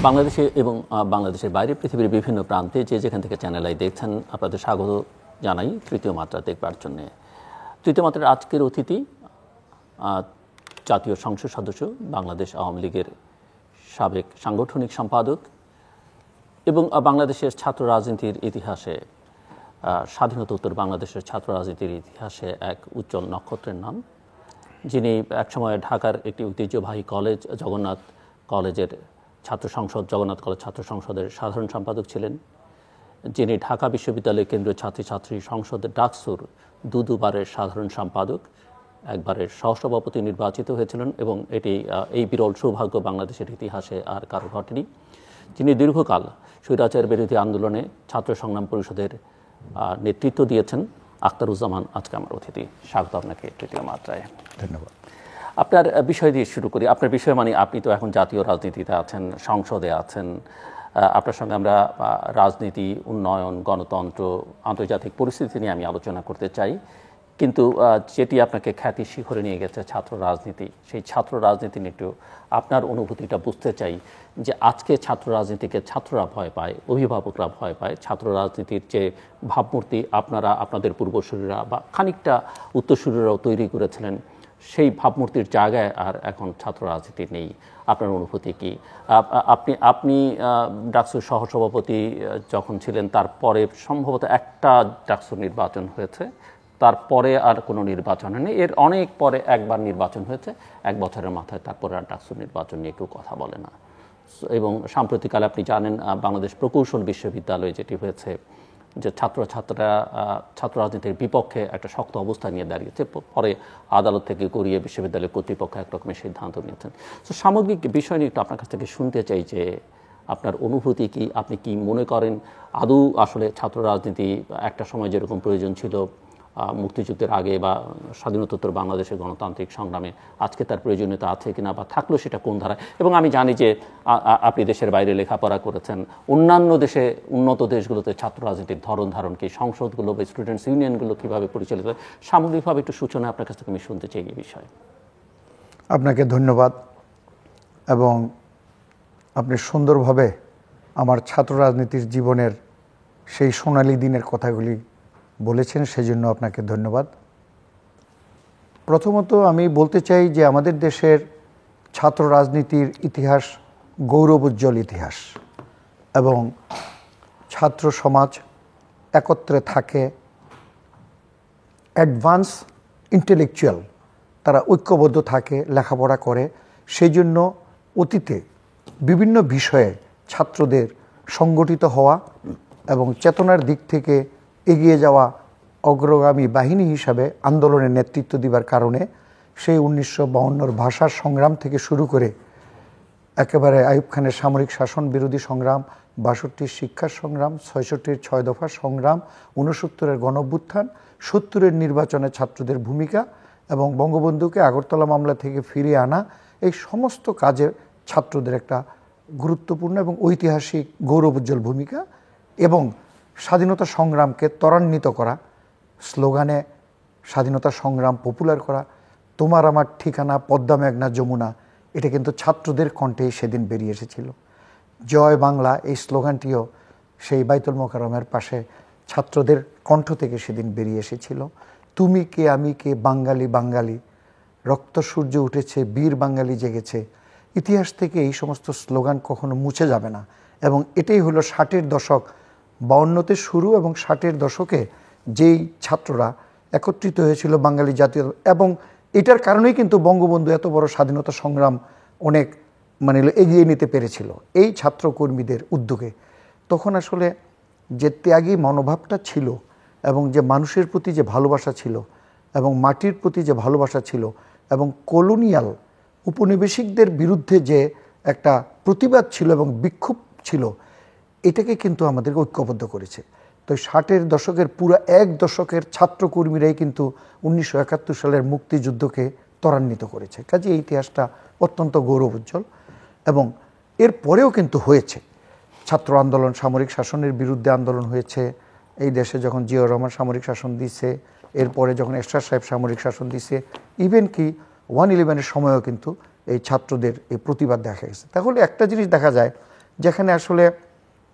বাংলাদেশে এবং বাংলাদেশের বাইরে পৃথিবীর বিভিন্ন প্রান্তে যে যেখান থেকে চ্যানেল আই দেখছেন আপনাদের স্বাগত জানাই তৃতীয় মাত্রা দেখবার জন্য। তৃতীয় মাত্রার আজকের অতিথি জাতীয় সংসদ সদস্য, বাংলাদেশ আওয়ামী লীগের সাবেক সাংগঠনিক সম্পাদক এবং বাংলাদেশের ছাত্র রাজনীতির ইতিহাসে, স্বাধীনতোত্তর বাংলাদেশের ছাত্র রাজনীতির ইতিহাসে এক উজ্জ্বল নক্ষত্রের নাম, যিনি একসময় ঢাকার একটি ঐতিহ্যবাহী কলেজ জগন্নাথ কলেজের ছাত্র সংসদ, জগন্নাথ কলেজ ছাত্র সংসদের সাধারণ সম্পাদক ছিলেন, যিনি ঢাকা বিশ্ববিদ্যালয় কেন্দ্রীয় ছাত্রছাত্রী সংসদ ডাকসুর দুবারের সাধারণ সম্পাদক, একবারের সহসভাপতি নির্বাচিত হয়েছিলেন এবং এই বিরল সৌভাগ্য বাংলাদেশের ইতিহাসে আর কারো ঘটেনি। যিনি দীর্ঘকাল স্বৈরাচার বিরোধী আন্দোলনে ছাত্র সংগ্রাম পরিষদের নেতৃত্ব দিয়েছেন, আখতারুজ্জামান আজকে আমার অতিথি। স্বাগত আপনাকে তৃতীয় মাত্রায়। ধন্যবাদ। আপনার বিষয় দিয়ে শুরু করি। আপনার বিষয় মানে আপনি তো এখন জাতীয় রাজনীতিতে আছেন, সংসদে আছেন। আপনার সঙ্গে আমরা রাজনীতি, উন্নয়ন, গণতন্ত্র, আন্তর্জাতিক পরিস্থিতি নিয়ে আমি আলোচনা করতে চাই, কিন্তু যেটি আপনাকে খ্যাতি শিখরে নিয়ে গেছে ছাত্র রাজনীতি, সেই ছাত্র রাজনীতি নিয়ে একটু আপনার অনুভূতিটা বুঝতে চাই যে আজকে ছাত্র রাজনীতিকে ছাত্ররা ভয় পায়, অভিভাবকরা ভয় পায়। ছাত্র রাজনীতির যে ভাবমূর্তি আপনারা, আপনাদের পূর্বসূরীরা বা খানিকটা উত্তরসূরিরাও তৈরি করেছিলেন, সেই ভাবমূর্তির জায়গায় আর এখন ছাত্র রাজনীতি নেই। আপনার অনুভূতি কি? আপনি ডাকসুর সহসভাপতি যখন ছিলেন, তারপরে সম্ভবত একটা ডাকসুর নির্বাচন হয়েছে, তারপরে আর কোনো নির্বাচন হয়নি। এর অনেক পরে একবার নির্বাচন হয়েছে, এক বছরের মাথায়, তারপরে আর ডাকসুর নির্বাচন নিয়ে কেউ কথা বলে না। এবং সাম্প্রতিককালে আপনি জানেন বাংলাদেশ প্রকৌশল বিশ্ববিদ্যালয়ে যেটি হয়েছে, যে ছাত্র রাজনীতির বিপক্ষে একটা শক্ত অবস্থা নিয়ে দাঁড়িয়েছে, পরে আদালত থেকে গড়িয়ে বিশ্ববিদ্যালয় কর্তৃপক্ষ এক রকমের সিদ্ধান্ত নিয়েছেন। তো সামগ্রিক বিষয় নিয়ে একটু আপনার কাছ থেকে শুনতে চাই যে আপনার অনুভূতি কি, আপনি কি মনে করেন আদৌ আসলে ছাত্র রাজনীতি একটা সময় যেরকম প্রয়োজন ছিল মুক্তিযুদ্ধের আগে বা স্বাধীনতোত্তর বাংলাদেশের গণতান্ত্রিক সংগ্রামে, আজকে তার প্রয়োজনীয়তা আছে কিনা, বা থাকলেও সেটা কোন ধারায়? এবং আমি জানি যে আপনি দেশের বাইরে লেখাপড়া করেছেন, অন্যান্য দেশে, উন্নত দেশগুলোতে ছাত্র রাজনীতির ধরন ধারণ কি, সংসদগুলো বা স্টুডেন্টস ইউনিয়নগুলো কীভাবে পরিচালিত হয়, সামগ্রিকভাবে একটু সূচনা আপনার কাছ থেকে আমি শুনতে চাই এই বিষয়ে। আপনাকে ধন্যবাদ, এবং আপনি সুন্দরভাবে আমার ছাত্র রাজনীতির জীবনের সেই সোনালী দিনের কথাগুলি বলেছেন, সেজন্য আপনাকে ধন্যবাদ। প্রথমত আমি বলতে চাই যে আমাদের দেশের ছাত্র রাজনীতির ইতিহাস গৌরবোজ্জ্বল ইতিহাস, এবং ছাত্র সমাজ একত্রে থাকে, অ্যাডভান্স ইন্টেলেকচুয়াল, তারা ঐক্যবদ্ধ থাকে, লেখাপড়া করে। সেই জন্য অতীতে বিভিন্ন বিষয়ে ছাত্রদের সংগঠিত হওয়া এবং চেতনার দিক থেকে এগিয়ে যাওয়া অগ্রগামী বাহিনী হিসাবে আন্দোলনের নেতৃত্ব দিবার কারণে সেই 1952 ভাষার সংগ্রাম থেকে শুরু করে একেবারে আইয়ুব খানের সামরিক শাসন বিরোধী সংগ্রাম, 62 শিক্ষার সংগ্রাম, 66 6 দফার সংগ্রাম, 69 গণঅভ্যুত্থান, 70 নির্বাচনে ছাত্রদের ভূমিকা এবং বঙ্গবন্ধুকে আগরতলা মামলা থেকে ফিরিয়ে আনা, এই সমস্ত কাজে ছাত্রদের একটা গুরুত্বপূর্ণ এবং ঐতিহাসিক গৌরবোজ্জ্বল ভূমিকা, এবং স্বাধীনতা সংগ্রামকে ত্বরান্বিত করা, স্লোগানে স্বাধীনতা সংগ্রাম পপুলার করা, তোমার আমার ঠিকানা পদ্মা মেঘনা যমুনা, এটা কিন্তু ছাত্রদের কণ্ঠেই সেদিন বেরিয়ে এসেছিল। জয় বাংলা এই স্লোগানটিও সেই বাইতুল মোকাররমের পাশে ছাত্রদের কণ্ঠ থেকে সেদিন বেরিয়ে এসেছিল। তুমি কে আমি কে বাঙালি বাঙালি, রক্ত সূর্য উঠেছে বীর বাঙালি জেগেছে, ইতিহাস থেকে এই সমস্ত স্লোগান কখনো মুছে যাবে না। এবং এটাই হলো 60-এর দশক, 52-তে শুরু এবং 60-এর দশকে যেই ছাত্ররা একত্রিত হয়েছিল বাঙালি জাতীয়, এবং এটার কারণেই কিন্তু বঙ্গবন্ধু এত বড় স্বাধীনতা সংগ্রাম অনেক এগিয়ে নিতে পেরেছিল এই ছাত্রকর্মীদের উদ্যোগে। তখন আসলে যে ত্যাগী মনোভাবটা ছিল এবং যে মানুষের প্রতি যে ভালোবাসা ছিল এবং মাটির প্রতি যে ভালোবাসা ছিল এবং কলোনিয়াল উপনিবেশিকদের বিরুদ্ধে যে একটা প্রতিবাদ ছিল এবং বিক্ষোভ ছিল, এটাকে কিন্তু আমাদেরকে ঐক্যবদ্ধ করেছে। তো 60-এর দশকের পুরো এক দশকের ছাত্রকর্মীরাই কিন্তু 1971 সালের মুক্তিযুদ্ধকে ত্বরান্বিত করেছে। কাজে এই ইতিহাসটা অত্যন্ত গৌরবোজ্জ্বল। এবং এর পরেও কিন্তু হয়েছে ছাত্র আন্দোলন, সামরিক শাসনের বিরুদ্ধে আন্দোলন হয়েছে এই দেশে। যখন জিয়াউর রহমান সামরিক শাসন দিছে, এরপরে যখন এরশাদ সাহেব সামরিক শাসন দিছে, ইভেন কি 111-এর সময়ও কিন্তু এই ছাত্রদের এই প্রতিবাদ দেখা গেছে। তাহলে একটা জিনিস দেখা যায় যেখানে আসলে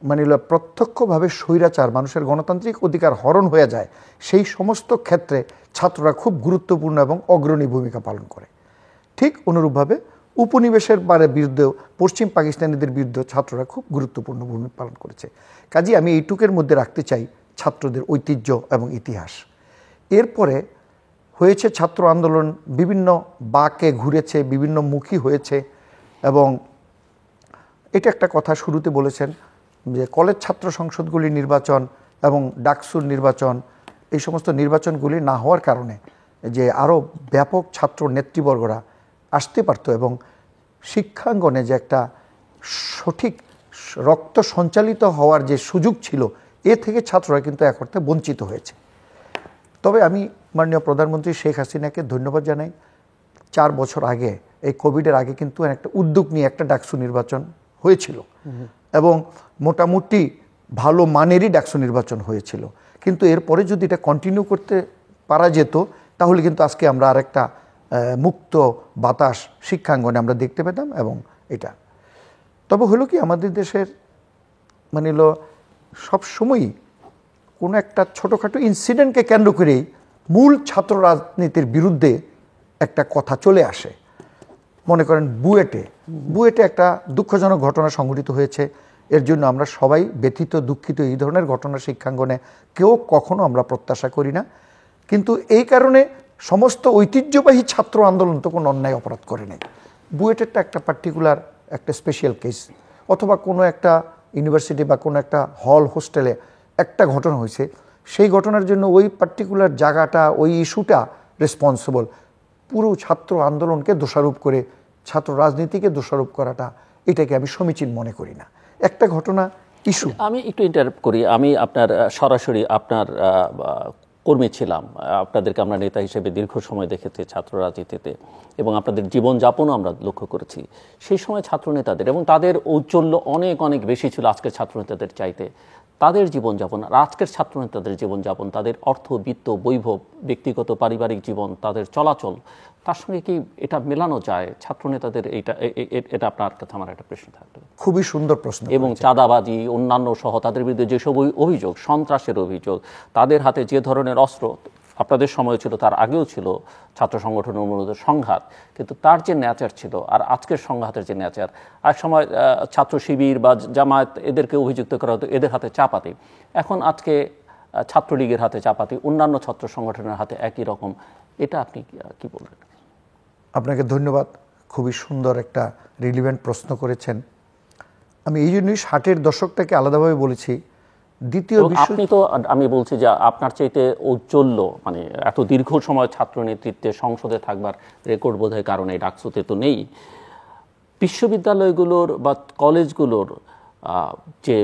মানে প্রত্যক্ষভাবে স্বৈরাচার মানুষের গণতান্ত্রিক অধিকার হরণ হয়ে যায়, সেই সমস্ত ক্ষেত্রে ছাত্ররা খুব গুরুত্বপূর্ণ এবং অগ্রণী ভূমিকা পালন করে। ঠিক অনুরূপভাবে উপনিবেশের বিরুদ্ধেও পশ্চিম পাকিস্তানিদের বিরুদ্ধে ছাত্ররা খুব গুরুত্বপূর্ণ ভূমিকা পালন করেছে। কাজেই আমি এইটুকের মধ্যে রাখতে চাই ছাত্রদের ঐতিহ্য এবং ইতিহাস। এরপরে হয়েছে ছাত্র আন্দোলন, বিভিন্ন বাঁকে ঘুরেছে, বিভিন্ন মুখী হয়েছে। এবং এটা একটা কথা শুরুতে বলেছেন যে কলেজ ছাত্র সংসদগুলির নির্বাচন এবং ডাকসুর নির্বাচন, এই সমস্ত নির্বাচনগুলি না হওয়ার কারণে যে আরও ব্যাপক ছাত্র নেতৃবর্গরা আসতে পারত এবং শিক্ষাঙ্গনে যে একটা সঠিক রক্ত সঞ্চালিত হওয়ার যে সুযোগ ছিল, এ থেকে ছাত্ররা কিন্তু এক অর্থে বঞ্চিত হয়েছে। তবে আমি মাননীয় প্রধানমন্ত্রী শেখ হাসিনাকে ধন্যবাদ জানাই। 4 বছর আগে, এই কোভিডের আগে কিন্তু একটা উদ্যোগ নিয়ে একটা ডাকসু নির্বাচন হয়েছিল এবং মোটামুটি ভালো মানেরই ডাকসু নির্বাচন হয়েছিল। কিন্তু এরপরে যদি এটা কন্টিনিউ করতে পারা যেত, তাহলে কিন্তু আজকে আমরা আরেকটা মুক্ত বাতাস শিক্ষাঙ্গনে আমরা দেখতে পেতাম। এবং এটা তবে হলো কি, আমাদের দেশের মানে সবসময়ই কোনো একটা ছোটোখাটো ইনসিডেন্টকে কেন্দ্র করেই মূল ছাত্র রাজনীতির বিরুদ্ধে একটা কথা চলে আসে। মনে করেন বুয়েটে একটা দুঃখজনক ঘটনা সংঘটিত হয়েছে। এর জন্য আমরা সবাই ব্যথিত, দুঃখিত। এই ধরনের ঘটনা শিক্ষাঙ্গনে কেউ কখনো আমরা প্রত্যাশা করি না। কিন্তু এই কারণে সমস্ত ঐতিহ্যবাহী ছাত্র আন্দোলন তো কোনো অন্যায় অপরাধ করে নেই। বুয়েটেরটা একটা পার্টিকুলার একটা স্পেশাল কেস, অথবা কোনো একটা ইউনিভার্সিটি বা কোনো একটা হল হোস্টেলে একটা ঘটনা হয়েছে, সেই ঘটনার জন্য ওই পার্টিকুলার জায়গাটা, ওই ইস্যুটা রেসপন্সিবল। পুরো ছাত্র আন্দোলনকে দোষারোপ করে ছাত্র রাজনীতিকে দোষারোপ করাটা, এটাকে আমি সমীচীন মনে করি না। একটা ঘটনা ইস্যু। আমি একটু ইন্টারাপ্ট করি। আমি আপনার সরাসরি আপনার কর্মী ছিলাম, আপনাদেরকে আমরা নেতা হিসেবে দীর্ঘ সময় দেখেছি ছাত্র রাজনীতিতে, এবং আপনাদের জীবনযাপনও আমরা লক্ষ্য করেছি। সেই সময় ছাত্র নেতাদের এবং তাদের ঔজ্জ্বল্য অনেক অনেক বেশি ছিল আজকের ছাত্র নেতাদের চাইতে। তাদের জীবনযাপন আর আজকের ছাত্র নেতাদের জীবনযাপন, তাদের অর্থ, বিত্ত, বৈভব, ব্যক্তিগত পারিবারিক জীবন, তাদের চলাচল, তার সঙ্গে কি এটা মেলানো যায়? ছাত্র নেতাদের এটা আপনার কাছে আমার একটা প্রশ্ন থাকবে। খুবই সুন্দর প্রশ্ন। এবং চাঁদাবাজি, অন্যান্য সহ তাদের বিরুদ্ধে যেসব অভিযোগ, সন্ত্রাসের অভিযোগ, তাদের হাতে যে ধরনের অস্ত্র আপনাদের সময় ছিল, তার আগেও ছিল ছাত্র সংগঠনের মধ্যে সংঘাত, কিন্তু তার যে নেচার ছিল আর আজকের সংঘাতের যে নেচার, এক সময় ছাত্র শিবির বা জামায়াত এদেরকে অভিযুক্ত করা হতো এদের হাতে চাপাতি, এখন আজকে ছাত্রলীগের হাতে চাপাতি, অন্যান্য ছাত্র সংগঠনের হাতে একই রকম। এটা আপনি কি বলবেন? আপনাকে ধন্যবাদ, খুবই সুন্দর একটা রিলিভেন্ট প্রশ্ন করেছেন। আমি এই জন্যই 60-এর দশকটাকে আলাদাভাবে বলেছি। দ্বিতীয় আপনি তো, আমি বলছি যে আপনার চাইতে ঔজ্জ্বল্য, মানে এত দীর্ঘ সময় ছাত্র নেতৃত্বে সংসদে থাকবার রেকর্ড বোধহয় কারণে ডাকসুতে তো নেই। বিশ্ববিদ্যালয়গুলোর বা কলেজগুলোর যে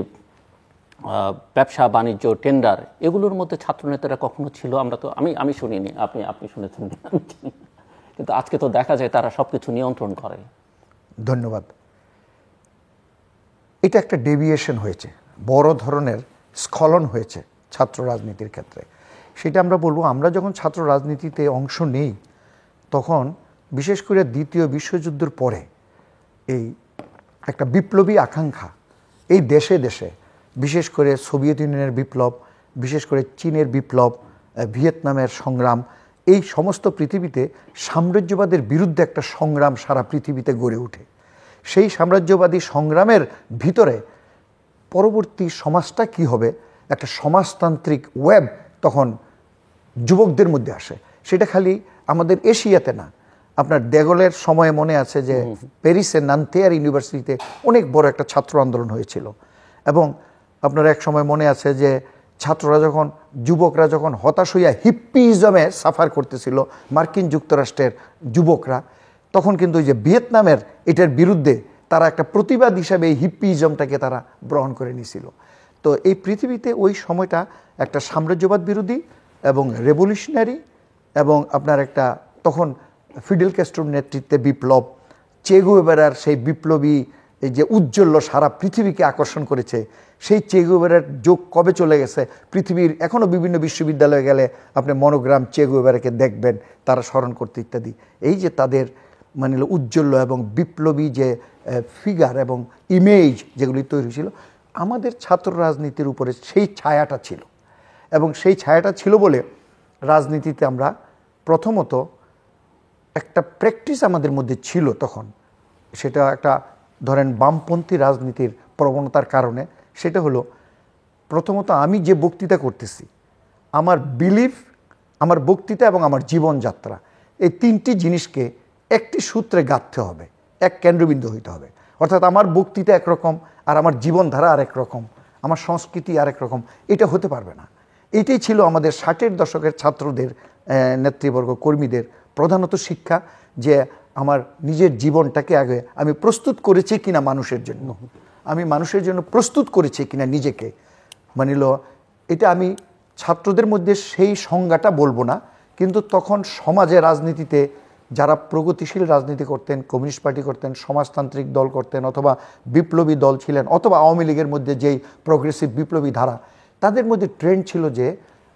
ব্যবসা বাণিজ্য, টেন্ডার, এগুলোর মধ্যে ছাত্রনেতারা কখনো ছিল? আমরা তো আমি শুনিনি, আপনি শুনেছেন, কিন্তু আজকে তো দেখা যায় তারা সবকিছু নিয়ন্ত্রণ করে। ধন্যবাদ। এটা একটা ডেভিয়েশন হয়েছে, বড় ধরনের স্খলন হয়েছে ছাত্র রাজনীতির ক্ষেত্রে। সেটা আমরা বলবো, আমরা যখন ছাত্র রাজনীতিতে অংশ নেই, তখন বিশেষ করে দ্বিতীয় বিশ্বযুদ্ধের পরে এই একটা বিপ্লবী আকাঙ্ক্ষা এই দেশে দেশে, বিশেষ করে সোভিয়েত ইউনিয়নের বিপ্লব, বিশেষ করে চীনের বিপ্লব, ভিয়েতনামের সংগ্রাম, এই সমস্ত পৃথিবীতে সাম্রাজ্যবাদের বিরুদ্ধে একটা সংগ্রাম সারা পৃথিবীতে গড়ে ওঠে। সেই সাম্রাজ্যবাদী সংগ্রামের ভিতরে পরবর্তী সমাজটা কি হবে, একটা সমাজতান্ত্রিক ওয়েব তখন যুবকদের মধ্যে আসে। সেটা খালি আমাদের এশিয়াতে না, আপনার দেগলের সময়ে মনে আছে যে প্যারিসের নান্তেয়ার ইউনিভার্সিটিতে অনেক বড় একটা ছাত্র আন্দোলন হয়েছিল। এবং আপনার এক সময় মনে আছে যে ছাত্ররা যখন, যুবকরা যখন হতাশ হইয়া হিপ্পিজমে সাফার করতেছিল মার্কিন যুক্তরাষ্ট্রের যুবকরা, তখন কিন্তু ওই যে ভিয়েতনামের এটার বিরুদ্ধে তারা একটা প্রতিবাদ হিসাবে এই হিপ্পিজমটাকে তারা গ্রহণ করে নিয়েছিল। তো এই পৃথিবীতে ওই সময়টা একটা সাম্রাজ্যবাদ বিরোধী এবং রেভলিউশনারি, এবং আপনার একটা তখন ফিডেল ক্যাস্ট্রোর নেতৃত্বে বিপ্লব, চে গুয়েভারার সেই বিপ্লবী এই যে উজ্জ্বল্য সারা পৃথিবীকে আকর্ষণ করেছে, সেই চে গুয়েভারার যোগ কবে চলে গেছে পৃথিবীর এখনও বিভিন্ন বিশ্ববিদ্যালয়ে গেলে আপনি মনোগ্রাম চে গুয়েভারাকে দেখবেন, তারা স্মরণ করতে ইত্যাদি। এই যে তাদের মানে উজ্জ্বল এবং বিপ্লবী যে ফিগার এবং ইমেজ যেগুলি তৈরি ছিল, আমাদের ছাত্র রাজনীতির উপরে সেই ছায়াটা ছিল। এবং সেই ছায়াটা ছিল বলে রাজনীতিতে আমরা প্রথমত একটা প্র্যাকটিস আমাদের মধ্যে ছিল তখন, সেটা একটা ধরেন বামপন্থী রাজনীতির প্রবণতার কারণে। সেটা হলো প্রথমত আমি যে বক্তৃতা করতেছি, আমার বিলিফ, আমার বক্তৃতা এবং আমার জীবনযাত্রা, এই তিনটি জিনিসকে একটি সূত্রে গাঁথতে হবে, এক কেন্দ্রবিন্দু হইতে হবে। অর্থাৎ আমার বক্তৃতা একরকম আর আমার জীবনধারা আরেক রকম, আমার সংস্কৃতি আরেক রকম, এটা হতে পারবে না। এটাই ছিল আমাদের 60-এর দশকের ছাত্রদের, নেতৃবর্গ, কর্মীদের প্রধানত শিক্ষা, যে আমার নিজের জীবনটাকে আগে আমি প্রস্তুত করেছি কিনা মানুষের জন্য, আমি মানুষের জন্য প্রস্তুত করেছি কিনা নিজেকে। মানিল এটা আমি ছাত্রদের মধ্যে সেই সংজ্ঞাটা বলবো না, কিন্তু তখন সমাজে রাজনীতিতে যারা প্রগতিশীল রাজনীতি করতেন, কমিউনিস্ট পার্টি করতেন, সমাজতান্ত্রিক দল করতেন, অথবা বিপ্লবী দল ছিলেন, অথবা আওয়ামী লীগের মধ্যে যেই প্রগ্রেসিভ বিপ্লবী ধারা, তাদের মধ্যে ট্রেন্ড ছিল যে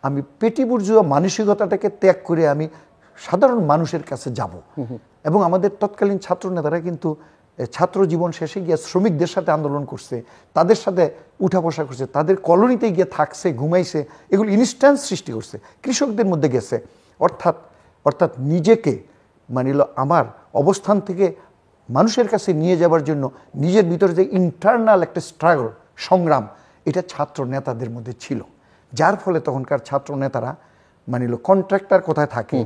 আমি পেটি বুর্জুয়া মানসিকতাটাকে ত্যাগ করে আমি সাধারণ মানুষের কাছে যাব। এবং আমাদের তৎকালীন ছাত্র নেতারা কিন্তু ছাত্র জীবন শেষে গিয়ে শ্রমিকদের সাথে আন্দোলন করছে, তাদের সাথে উঠা বসা করছে, তাদের কলোনিতে গিয়ে থাকছে, ঘুমাইছে, এগুলো ইনস্ট্যান্স সৃষ্টি করছে, কৃষকদের মধ্যে গেছে। অর্থাৎ নিজেকে মানিল আমার অবস্থান থেকে মানুষের কাছে নিয়ে যাবার জন্য নিজের ভিতরে যে ইন্টারনাল একটা স্ট্রাগল, সংগ্রাম, এটা ছাত্র নেতাদের মধ্যে ছিল। যার ফলে তখনকার ছাত্র নেতারা মানিল কন্ট্রাক্টর কোথায় থাকে,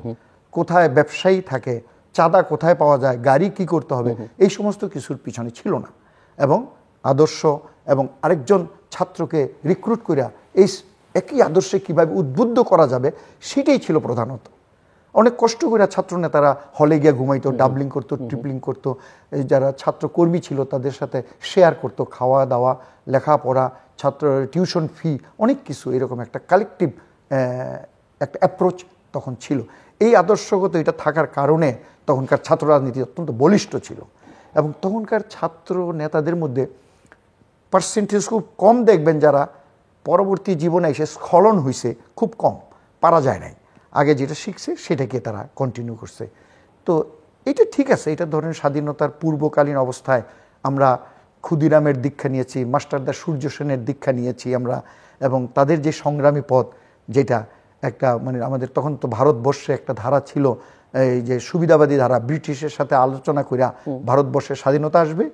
কোথায় ব্যবসায়ী থাকে, চাঁদা কোথায় পাওয়া যায়, গাড়ি কি করতে হবে, এই সমস্ত কিছুর পিছনে ছিল না। এবং আদর্শ এবং আরেকজন ছাত্রকে রিক্রুট করিয়া এই একই আদর্শে কীভাবে উদ্বুদ্ধ করা যাবে, সেটাই ছিল প্রধানত। অনেক কষ্ট করে ছাত্র নেতারা হলে গিয়ে ঘুমাইতো, ডাবলিং করতো, ট্রিপলিং করতো, যারা ছাত্রকর্মী ছিল তাদের সাথে শেয়ার করতো, খাওয়া দাওয়া, লেখাপড়া, ছাত্র টিউশন ফি, অনেক কিছু, এরকম একটা কালেকটিভ একটা অ্যাপ্রোচ তখন ছিল। এই আদর্শগত এটা থাকার কারণে তখনকার ছাত্র রাজনীতি অত্যন্ত বলিষ্ঠ ছিল। এবং তখনকার ছাত্র নেতাদের মধ্যে পার্সেন্টেজ খুব কম দেখবেন যারা পরবর্তী জীবনে এসে স্খলন হয়েছে, খুব কম, পারা যায় নাই, আগে যেটা শিখছে সেটাকে তারা কন্টিনিউ করছে। তো এটা ঠিক আছে, এটা ধরেন স্বাধীনতার পূর্বকালীন অবস্থায় আমরা ক্ষুদিরামের দীক্ষা নিয়েছি, মাস্টারদা সূর্য সেনের দীক্ষা নিয়েছি আমরা, এবং তাদের যে সংগ্রামী পথ, যেটা একটা মানে আমাদের তখন তো ভারতবর্ষে একটা ধারা ছিল, এই যে সুবিধাবাদী ধারা, ব্রিটিশের সাথে আলোচনা করিয়া ভারতবর্ষের স্বাধীনতা আসবে,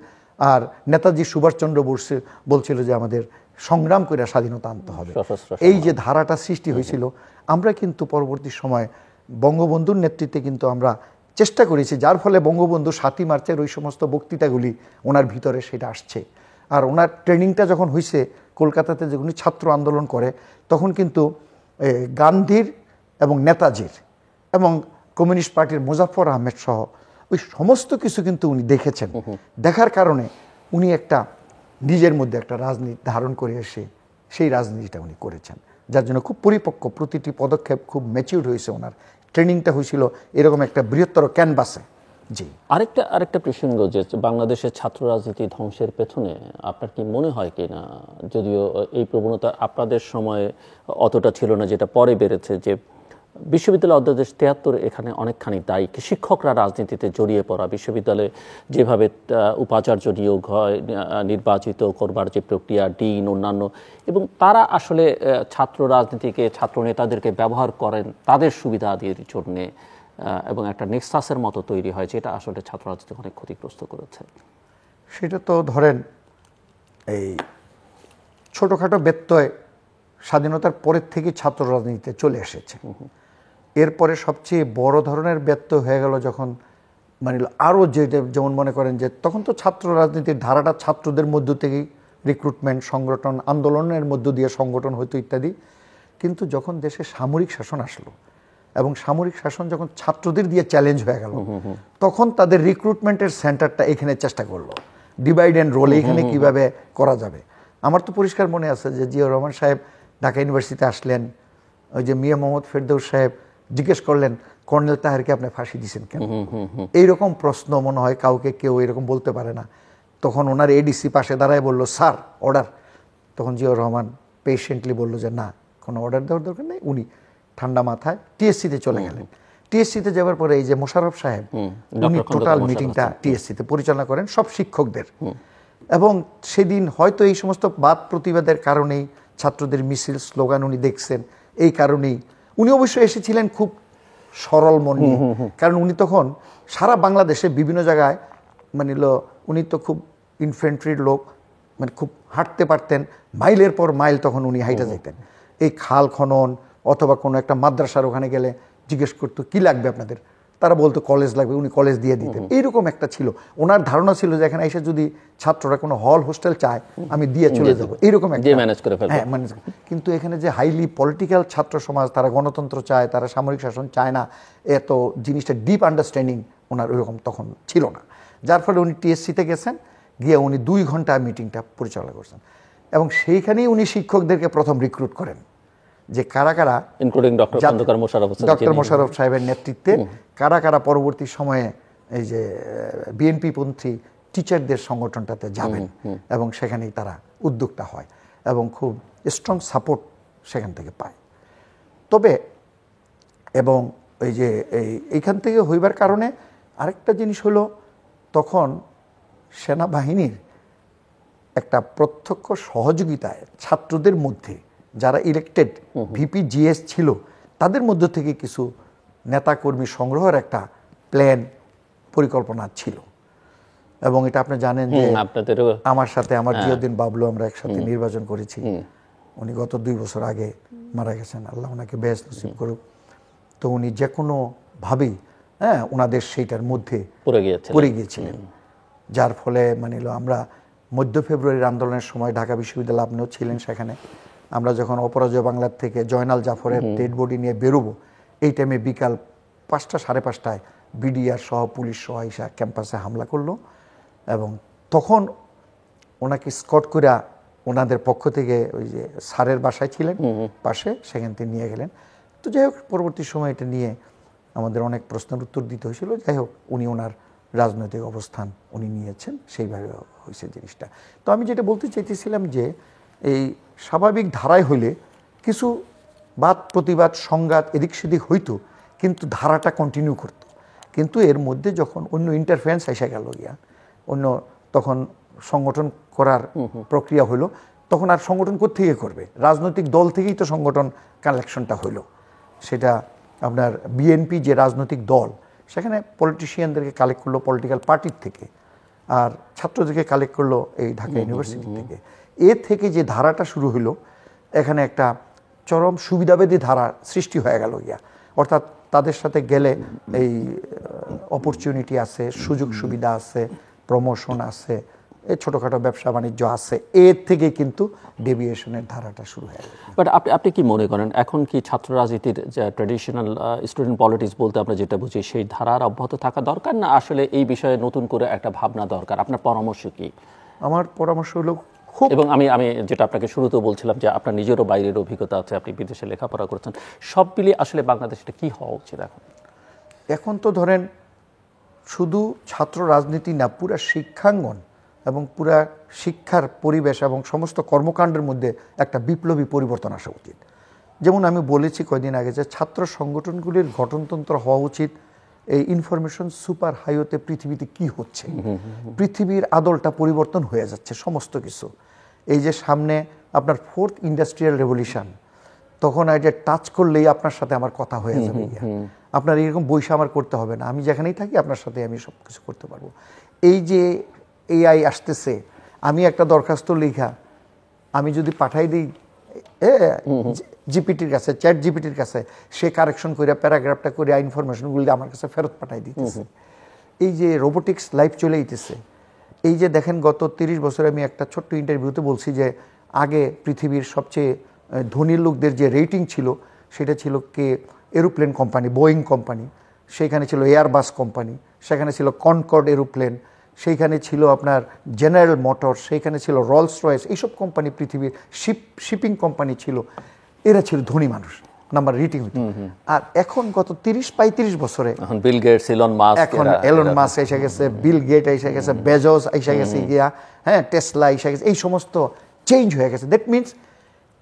আর নেতাজি সুভাষচন্দ্র বোস বলছিল যে আমাদের সংগ্রাম করে স্বাধীনতা আনতে হবে। এই যে ধারাটা সৃষ্টি হয়েছিল, আমরা কিন্তু পরবর্তী সময় বঙ্গবন্ধুর নেতৃত্বে কিন্তু আমরা চেষ্টা করেছি, যার ফলে বঙ্গবন্ধু 7ই মার্চের ওই সমস্ত বক্তৃতাগুলি ওনার ভিতরে সেটা আসছে। আর ওনার ট্রেনিংটা যখন হয়েছে কলকাতাতে, যখন ছাত্র আন্দোলন করে, তখন কিন্তু গান্ধীর এবং নেতাজির এবং কমিউনিস্ট পার্টির মুজাফফর আহমেদ সহ ওই সমস্ত কিছু কিন্তু উনি দেখেছেন। দেখার কারণে উনি একটা নিজের মধ্যে একটা রাজনীতি ধারণ করে এসে সেই রাজনীতিটা উনি করেছেন, যার জন্য খুব পরিপক্ক, প্রতিটি পদক্ষেপ খুব ম্যাচিউর হয়েছে। ওনার ট্রেনিংটা হয়েছিল এরকম একটা বৃহত্তর ক্যানভাসে। জি, আরেকটা প্রসঙ্গ, যে বাংলাদেশের ছাত্র রাজনীতি ধ্বংসের পেছনে আপনার কি মনে হয় কিনা, যদিও এই প্রবণতা আপনাদের সময়ে অতটা ছিল না, যেটা পরে বেড়েছে, যে বিশ্ববিদ্যালয় অধ্যাদেশ 73 এখানে অনেকখানি দায়ী, শিক্ষকরা রাজনীতিতে জড়িয়ে পড়া, বিশ্ববিদ্যালয়ে যেভাবে উপাচার্য নিয়োগ হয়, নির্বাচিত করবার যে প্রক্রিয়া, ডিন, অন্যান্য, এবং তারা আসলে ছাত্র রাজনীতিকে, ছাত্র নেতাদেরকে ব্যবহার করেন তাদের সুবিধাদির জন্যে, এবং একটা নেক্সাসের মতো তৈরি হয়, যেটা আসলে ছাত্র রাজনীতি অনেক ক্ষতিগ্রস্ত করেছে। সেটা তো ধরেন এই ছোটোখাটো ব্যত্যয় স্বাধীনতার পরের থেকে ছাত্র রাজনীতিতে চলে এসেছে। এরপরে সবচেয়ে বড় ধরনের ব্যত্যয় হয়ে গেল যখন মানে আরও যেমন মনে করেন যে তখন তো ছাত্র রাজনীতির ধারাটা ছাত্রদের মধ্য থেকেই রিক্রুটমেন্ট, সংগঠন, আন্দোলনের মধ্য দিয়ে সংগঠন হতো ইত্যাদি। কিন্তু যখন দেশে সামরিক শাসন আসলো এবং সামরিক শাসন যখন ছাত্রদের দিয়ে চ্যালেঞ্জ হয়ে গেল, তখন তাদের রিক্রুটমেন্টের সেন্টারটা এখানে চেষ্টা করলো ডিভাইড অ্যান্ড রোল, এখানে কিভাবে করা যাবে। আমার তো পরিষ্কার মনে আছে যে জিয়াউর রহমান সাহেব ঢাকা ইউনিভার্সিটিতে আসলেন, ওই যে মিয়া মোহাম্মদ ফেরদৌস সাহেব জিজ্ঞেস করলেন, কর্নেল তাহেরকে আপনি ফাঁসি দিয়েছেন কেন? এইরকম প্রশ্ন মনে হয় কাউকে কেউ এরকম বলতে পারে না। তখন ওনার এডিসি পাশে দাঁড়ায় বলল, স্যার অর্ডার। তখন জিয়াউর রহমান পেশেন্টলি বলল যে না, কোনো অর্ডার দেওয়ার দরকার নেই। উনি ঠান্ডা মাথায় টিএসসিতে চলে গেলেন। টিএসসিতে যাওয়ার পরে এই যে মোশাররফ সাহেব উনি টোটাল মিটিংটা টিএসসিতে পরিচালনা করেন সব শিক্ষকদের, এবং সেদিন হয়তো এই সমস্ত বাদ প্রতিবাদের কারণেই ছাত্রদের মিছিল স্লোগান উনি দেখছেন, এই কারণেই উনি অবশ্যই এসেছিলেন খুব সরল মন নিয়ে, কারণ উনি তখন সারা বাংলাদেশে বিভিন্ন জায়গায় মানে উনি তো খুব ইনফ্যান্ট্রির লোক, মানে খুব হাঁটতে পারতেন, মাইলের পর মাইল তখন উনি হাইটা যাইতেন। এই খাল খনন অথবা কোনো একটা মাদ্রাসার ওখানে গেলে জিজ্ঞেস করতো কি লাগবে আপনাদের, তারা বলতো কলেজ লাগবে, উনি কলেজ দিয়ে দিতেন। এইরকম একটা ছিল ওনার ধারণা, ছিল যে এখানে এসে যদি ছাত্ররা কোনো হল হোস্টেল চায় আমি দিয়ে চলে যাবো, এইরকম একটা ম্যানেজ করে ফেলবো। হ্যাঁ ম্যানেজ। কিন্তু এখানে যে হাইলি পলিটিক্যাল ছাত্র সমাজ, তারা গণতন্ত্র চায়, তারা সামরিক শাসন চায় না, এত জিনিসটা ডিপ আন্ডারস্ট্যান্ডিং ওনার ওইরকম তখন ছিল না। যার ফলে উনি টিএসসিতে গেছেন, গিয়ে উনি 2 ঘন্টা মিটিংটা পরিচালনা করছেন, এবং সেইখানেই উনি শিক্ষকদেরকে প্রথম রিক্রুট করেন যে কারা কারা, ইনক্লুডিং ডক্টর মোশাররফ সাহেবের নেতৃত্বে কারা কারা পরবর্তী সময়ে এই যে বিএনপি পন্থী টিচারদের সংগঠনটাতে যাবেন, এবং সেখানেই তারা উদ্যোক্তা হয় এবং খুব স্ট্রং সাপোর্ট সেখান থেকে পায়। তবে এবং এই যে এইখান থেকে হইবার কারণে আরেকটা জিনিস হলো, তখন সেনাবাহিনীর একটা প্রত্যক্ষ সহযোগিতায় ছাত্রদের মধ্যে যারা ইলেক্টেড ভিপি জিএস ছিল, তাদের মধ্য থেকে কিছু নেতাকর্মী সংগ্রহের একটা প্ল্যান পরিকল্পনা ছিল। এবং এটা আপনি জানেন যে আমার সাথে আমার জিয়াউদ্দিন বাবলু আমরা একসাথে নির্বাচন করেছি, উনি গত 2 বছর আগে মারা গেছেন, আল্লাহ ওনাকে বেহেশত নসিব করুক। তো উনি যে কোনো ভাবেই ওনাদের সেইটার মধ্যে পড়ে গিয়েছিলেন, যার ফলে মানে আমরা মধ্য ফেব্রুয়ারির আন্দোলনের সময় ঢাকা বিশ্ববিদ্যালয়, আপনিও ছিলেন সেখানে, আমরা যখন অপরাজয় বাংলার থেকে জয়নাল জাফরের ডেড বডি নিয়ে বেরোবো, এই টাইমে বিকাল 5টা 5:30টায় বিডিআর সহ পুলিশ সহ আইসা ক্যাম্পাসে হামলা করলো, এবং তখন ওনাকে স্কট করে ওনাদের পক্ষ থেকে ওই যে স্যারের বাসায় ছিলেন পাশে, সেখান থেকে নিয়ে গেলেন। তো যাই হোক, পরবর্তী সময় এটা নিয়ে আমাদের অনেক প্রশ্নের উত্তর দিতে হয়েছিল। যাই হোক, উনি ওনার রাজনৈতিক অবস্থান উনি নিয়েছেন, সেইভাবে হয়েছে জিনিসটা। তো আমি যেটা বলতে চাইতেছিলাম যে এই স্বাভাবিক ধারায় হইলে কিছু বাদ প্রতিবাদ সংঘাত এদিক সেদিক হইতো, কিন্তু ধারাটা কন্টিনিউ করতো। কিন্তু এর মধ্যে যখন অন্য ইন্টারফারেন্স এসে গেল গিয়া, অন্য তখন সংগঠন করার প্রক্রিয়া হইলো, তখন আর সংগঠন কোত্থেকে করবে? রাজনৈতিক দল থেকেই তো সংগঠন কালেকশনটা হইলো। সেটা আপনার বিএনপি যে রাজনৈতিক দল, সেখানে পলিটিশিয়ানদেরকে কালেক্ট করলো পলিটিক্যাল পার্টির থেকে, আর ছাত্রদেরকে কালেক্ট করলো এই ঢাকা ইউনিভার্সিটি থেকে। এর থেকে যে ধারাটা শুরু হলো, এখানে একটা চরম সুবিধাবাদী ধারা সৃষ্টি হয়ে গেল গিয়া। অর্থাৎ তাদের সাথে গেলে এই অপরচুনিটি আছে, সুযোগ সুবিধা আছে, প্রমোশন আছে, এই ছোটোখাটো ব্যবসা বাণিজ্য আছে, এর থেকে কিন্তু ডেভিয়েশনের ধারাটা শুরু হয়ে গেল। বাট আপনি কি মনে করেন, এখন কি ছাত্র রাজনীতির যে ট্র্যাডিশনাল স্টুডেন্ট পলিটিক্স বলতে আমরা যেটা বুঝি, সেই ধারার অব্যাহত থাকা দরকার, না আসলে এই বিষয়ে নতুন করে একটা ভাবনা দরকার? আপনার পরামর্শ কি? আমার পরামর্শ হলো খুব, এবং আমি যেটা আপনাকে শুরুতেও বলছিলাম যে আপনার নিজেরও বাইরের অভিজ্ঞতা আছে, আপনি বিদেশে লেখাপড়া করেছেন, সব মিলিয়ে আসলে বাংলাদেশটা কি হওয়া উচিত এখন? তো ধরেন শুধু ছাত্র রাজনীতি না, পুরা শিক্ষাঙ্গন এবং পুরা শিক্ষার পরিবেশ এবং সমস্ত কর্মকাণ্ডের মধ্যে একটা বিপ্লবী পরিবর্তন আসা উচিত। যেমন আমি বলেছি কয়েকদিন আগে যে ছাত্র সংগঠনগুলির গঠনতন্ত্র হওয়া উচিত এই ইনফরমেশন সুপার হাইওয়েতে পৃথিবীতে কি হচ্ছে, পৃথিবীর আদলটা পরিবর্তন হয়ে যাচ্ছে সমস্ত কিছু। এই যে সামনে আপনার 4th ইন্ডাস্ট্রিয়াল রেভলিউশন, তখন এটা টাচ করলেই আপনার সাথে আমার কথা হয়ে যাবে, আপনার এরকম বৈশা আমার করতে হবে না, আমি যেখানেই থাকি আপনার সাথে আমি সব কিছু করতে পারবো। এই যে এআই আসতেছে, আমি একটা দরখাস্ত লেখা আমি যদি পাঠাই দিই জিপিটির কাছে, চ্যাট জিপিটির কাছে, সে কারেকশন করে প্যারাগ্রাফটা করে ইনফরমেশনগুলি আমার কাছে ফেরত পাঠাই দিতেছে। এই যে রোবোটিক্স লাইফ চলে যেতেছে, এই যে দেখেন গত 30 বছরে আমি একটা ছোট্ট ইন্টারভিউতে বলছি যে আগে পৃথিবীর সবচেয়ে ধনী লোকদের যে রেটিং ছিল, সেটা ছিল কে এরোপ্লেন কোম্পানি, বোয়িং কোম্পানি, সেখানে ছিল এয়ারবাস কোম্পানি, সেখানে ছিল কনকর্ড এরোপ্লেন, সেইখানে ছিল আপনার জেনারেল মোটর, সেইখানে ছিল রোলস রয়েস, এইসব কোম্পানি পৃথিবীর শিপিং কোম্পানি ছিল। এরা ছিল ধনী মানুষ, নাম্বার রেটিং হইতো। আর এখন গত 30-35 বছরে এখন বিল গেটস, এখন এলন মাস্ক এসে গেছে, বিল গেট এসে গেছে, বেজোস এসে গেছে গিয়া, টেসলা এসে গেছে, এই সমস্ত চেঞ্জ হয়ে গেছে। দ্যাট মিনস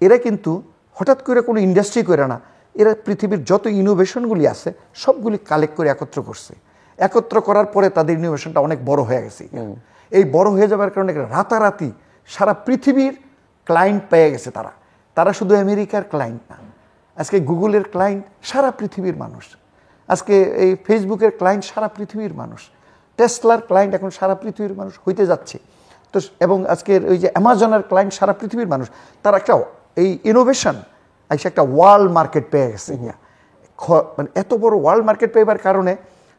এরা কিন্তু হঠাৎ করে কোনো ইন্ডাস্ট্রি করে না, এরা পৃথিবীর যত ইনোভেশনগুলি আছে সবগুলি কালেক্ট করে একত্র করছে। একত্র করার পরে তাদের ইনোভেশনটা অনেক বড় হয়ে গেছে। এই বড় হয়ে যাওয়ার কারণে রাতারাতি সারা পৃথিবীর ক্লায়েন্ট পেয়ে গেছে। তারা শুধু আমেরিকার ক্লায়েন্ট না, আজকে গুগলের ক্লায়েন্ট সারা পৃথিবীর মানুষ, আজকে এই ফেসবুকের ক্লায়েন্ট সারা পৃথিবীর মানুষ, টেসলার ক্লায়েন্ট এখন সারা পৃথিবীর মানুষ হইতে যাচ্ছে। তো এবং আজকের ওই যে অ্যামাজনের ক্লায়েন্ট সারা পৃথিবীর মানুষ। তার একটা এই ইনোভেশন এসে একটা ওয়ার্ল্ড মার্কেট পেয়ে গেছে। মানে এত বড় ওয়ার্ল্ড মার্কেট পেয়েবার কারণে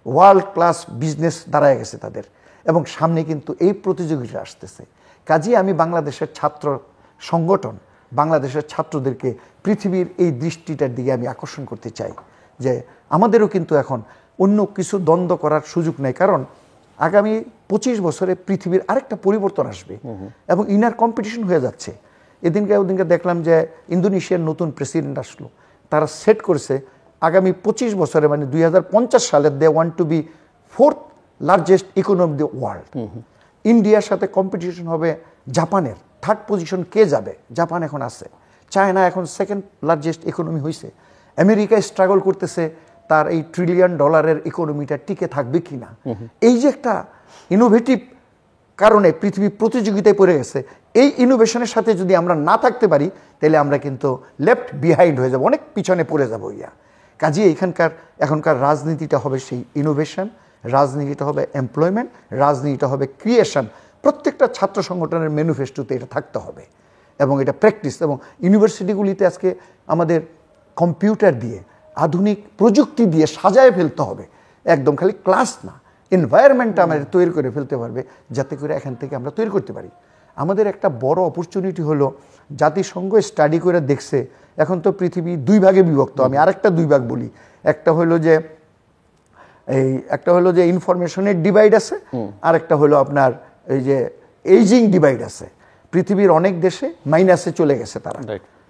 ওয়ার্ল্ড ক্লাস বিজনেস দাঁড়ায় গেছে তাদের, এবং সামনে কিন্তু এই প্রতিযোগিতা আসতেছে। কাজেই আমি বাংলাদেশের ছাত্র সংগঠন, বাংলাদেশের ছাত্রদেরকে পৃথিবীর এই দৃষ্টিটার দিকে আমি আকর্ষণ করতে চাই যে আমাদেরও কিন্তু এখন অন্য কিছু দ্বন্দ্ব করার সুযোগ নেই। কারণ আগামী 25 বছরে পৃথিবীর আরেকটা পরিবর্তন আসবে এবং ইনার কম্পিটিশন হয়ে যাচ্ছে। ওদিনকে দেখলাম যে ইন্দোনেশিয়ার নতুন প্রেসিডেন্ট আসলো, তারা সেট করেছে আগামী 25 বছরে মানে 2050 সালে they want to be 4th largest economy of the world. ইন্ডিয়ার সাথে কম্পিটিশন হবে জাপানের, 3rd পজিশন কে যাবে? জাপান এখন আছে। চায়না এখন 2nd লার্জেস্ট ইকোনমি হয়েছে। আমেরিকা স্ট্রাগল করতেছে তার এই $1 ট্রিলিয়ন ইকোনমিটা টিকে থাকবে কিনা। এই যে একটা ইনোভেটিভ কারণে পৃথিবী প্রতিযোগিতায় পড়ে গেছে, এই ইনোভেশনের সাথে যদি আমরা না থাকতে পারি তাহলে আমরা কিন্তু লেফট বিহাইন্ড হয়ে যাব, অনেক পিছনে পড়ে যাবো। কাজে এখনকার রাজনীতিটা হবে সেই ইনোভেশন, রাজনীতিটা হবে এমপ্লয়মেন্ট, রাজনীতিটা হবে ক্রিয়েশন। প্রত্যেকটা ছাত্র সংগঠনের ম্যানিফেস্টোতে এটা থাকতে হবে এবং এটা প্র্যাকটিস। এবং ইউনিভার্সিটিগুলিতে আজকে আমাদের কম্পিউটার দিয়ে, আধুনিক প্রযুক্তি দিয়ে সাজায় ফেলতে হবে, একদম খালি ক্লাস না, এনভায়রনমেন্টটা আমাদের তৈরি করে ফেলতে পারবে, যাতে করে এখান থেকে আমরা তৈরি করতে পারি। আমাদের একটা বড় অপরচুনিটি হলো জাতিসংঘ স্টাডি করে দেখছে এখন তো পৃথিবী 2 ভাগে বিভক্ত। আমি আরেকটা 2 ভাগ বলি। একটা হলো যে ইনফরমেশনের ডিভাইড আছে, আর একটা হলো আপনার এই যে এইজিং ডিভাইড আছে। পৃথিবীর অনেক দেশে মাইনাসে চলে গেছে তারা,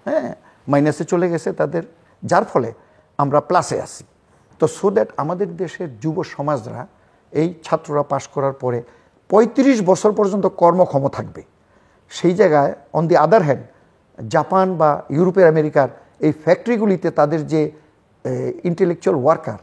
হ্যাঁ মাইনাসে চলে গেছে তাদের, যার ফলে আমরা প্লাসে আছি। তো সো দ্যাট আমাদের দেশের যুব সমাজরা, এই ছাত্ররা পাশ করার পরে 35 বছর পর্যন্ত কর্মক্ষম থাকবে। সেই জায়গায় on the other hand Japan বা ইউরোপের আমেরিকার এই ফ্যাক্টরিগুলিতে তাদের যে ইন্টেলেকচুয়াল ওয়ার্কার,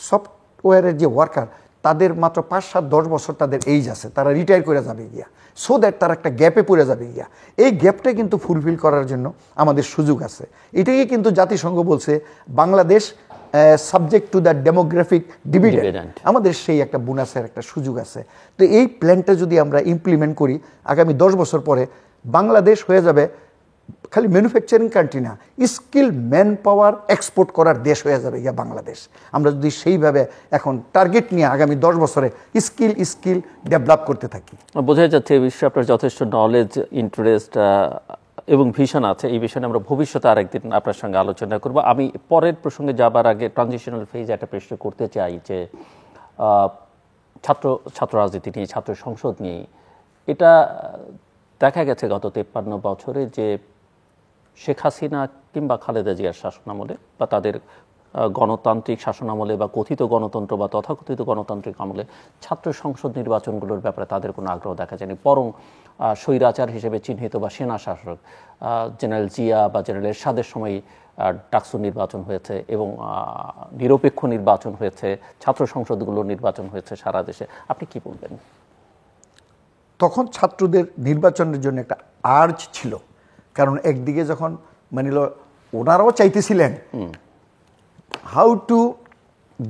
সফটওয়্যারের যে ওয়ার্কার, তাদের মাত্র 5-7-10 বছর তাদের এইজ আছে, তারা রিটায়ার করে যাবে গিয়া। সো দ্যাট তারা একটা গ্যাপে পড়ে যাবে গিয়া। এই গ্যাপটা কিন্তু ফুলফিল করার জন্য আমাদের সুযোগ আছে। এটাকে কিন্তু জাতিসংঘ বলছে Bangladesh subject to the demographic dividend. আমাদের সেই একটা বোনাসের একটা সুযোগ আছে। তো এই প্ল্যানটা যদি আমরা ইমপ্লিমেন্ট করি, আগামী 10 বছর পরে বাংলাদেশ হয়ে যাবে খালি ম্যানুফ্যাকচারিং কান্ট্রি না, স্কিল ম্যান পাওয়ার এক্সপোর্ট করার দেশ হয়ে যাবে ইয়া বাংলাদেশ। আমরা যদি সেইভাবে এখন টার্গেট নিয়ে আগামী 10 বছরে স্কিল ডেভেলপ করতে থাকি। বোঝা যাচ্ছে এই বিষয়ে আপনার যথেষ্ট নলেজ, ইন্টারেস্ট এবং ভিশন আছে। এই বিষয়ে আমরা ভবিষ্যতে আরেকদিন আপনার সঙ্গে আলোচনা করব। আমি পরের প্রসঙ্গে যাবার আগে ট্রানজিশনাল ফেজ একটা প্রশ্ন করতে চাই যে ছাত্র রাজনীতি নিয়ে, ছাত্র সংসদ নিয়ে, এটা দেখা গেছে গত 53 বছরে যে শেখ হাসিনা কিংবা খালেদা জিয়ার শাসনামলে বা তাদের গণতান্ত্রিক শাসনামলে বা কথিত গণতন্ত্র বা তথাকথিত গণতান্ত্রিক আমলে ছাত্র সংসদ নির্বাচনগুলোর ব্যাপারে তাদের কোনো আগ্রহ দেখা যায়নি। বরং স্বৈরাচার হিসেবে চিহ্নিত বা সেনা শাসক জেনারেল জিয়া বা জেনারেল এরশাদের সময় ডাকসু নির্বাচন হয়েছে এবং নিরপেক্ষ নির্বাচন হয়েছে, ছাত্র সংসদগুলোর নির্বাচন হয়েছে সারা দেশে। আপনি কি বলবেন? তখন ছাত্রদের নির্বাচনের জন্য একটা আর্জ ছিল, কারণ একদিকে যখন মানিল ওনারাও চাইতেছিলেন how to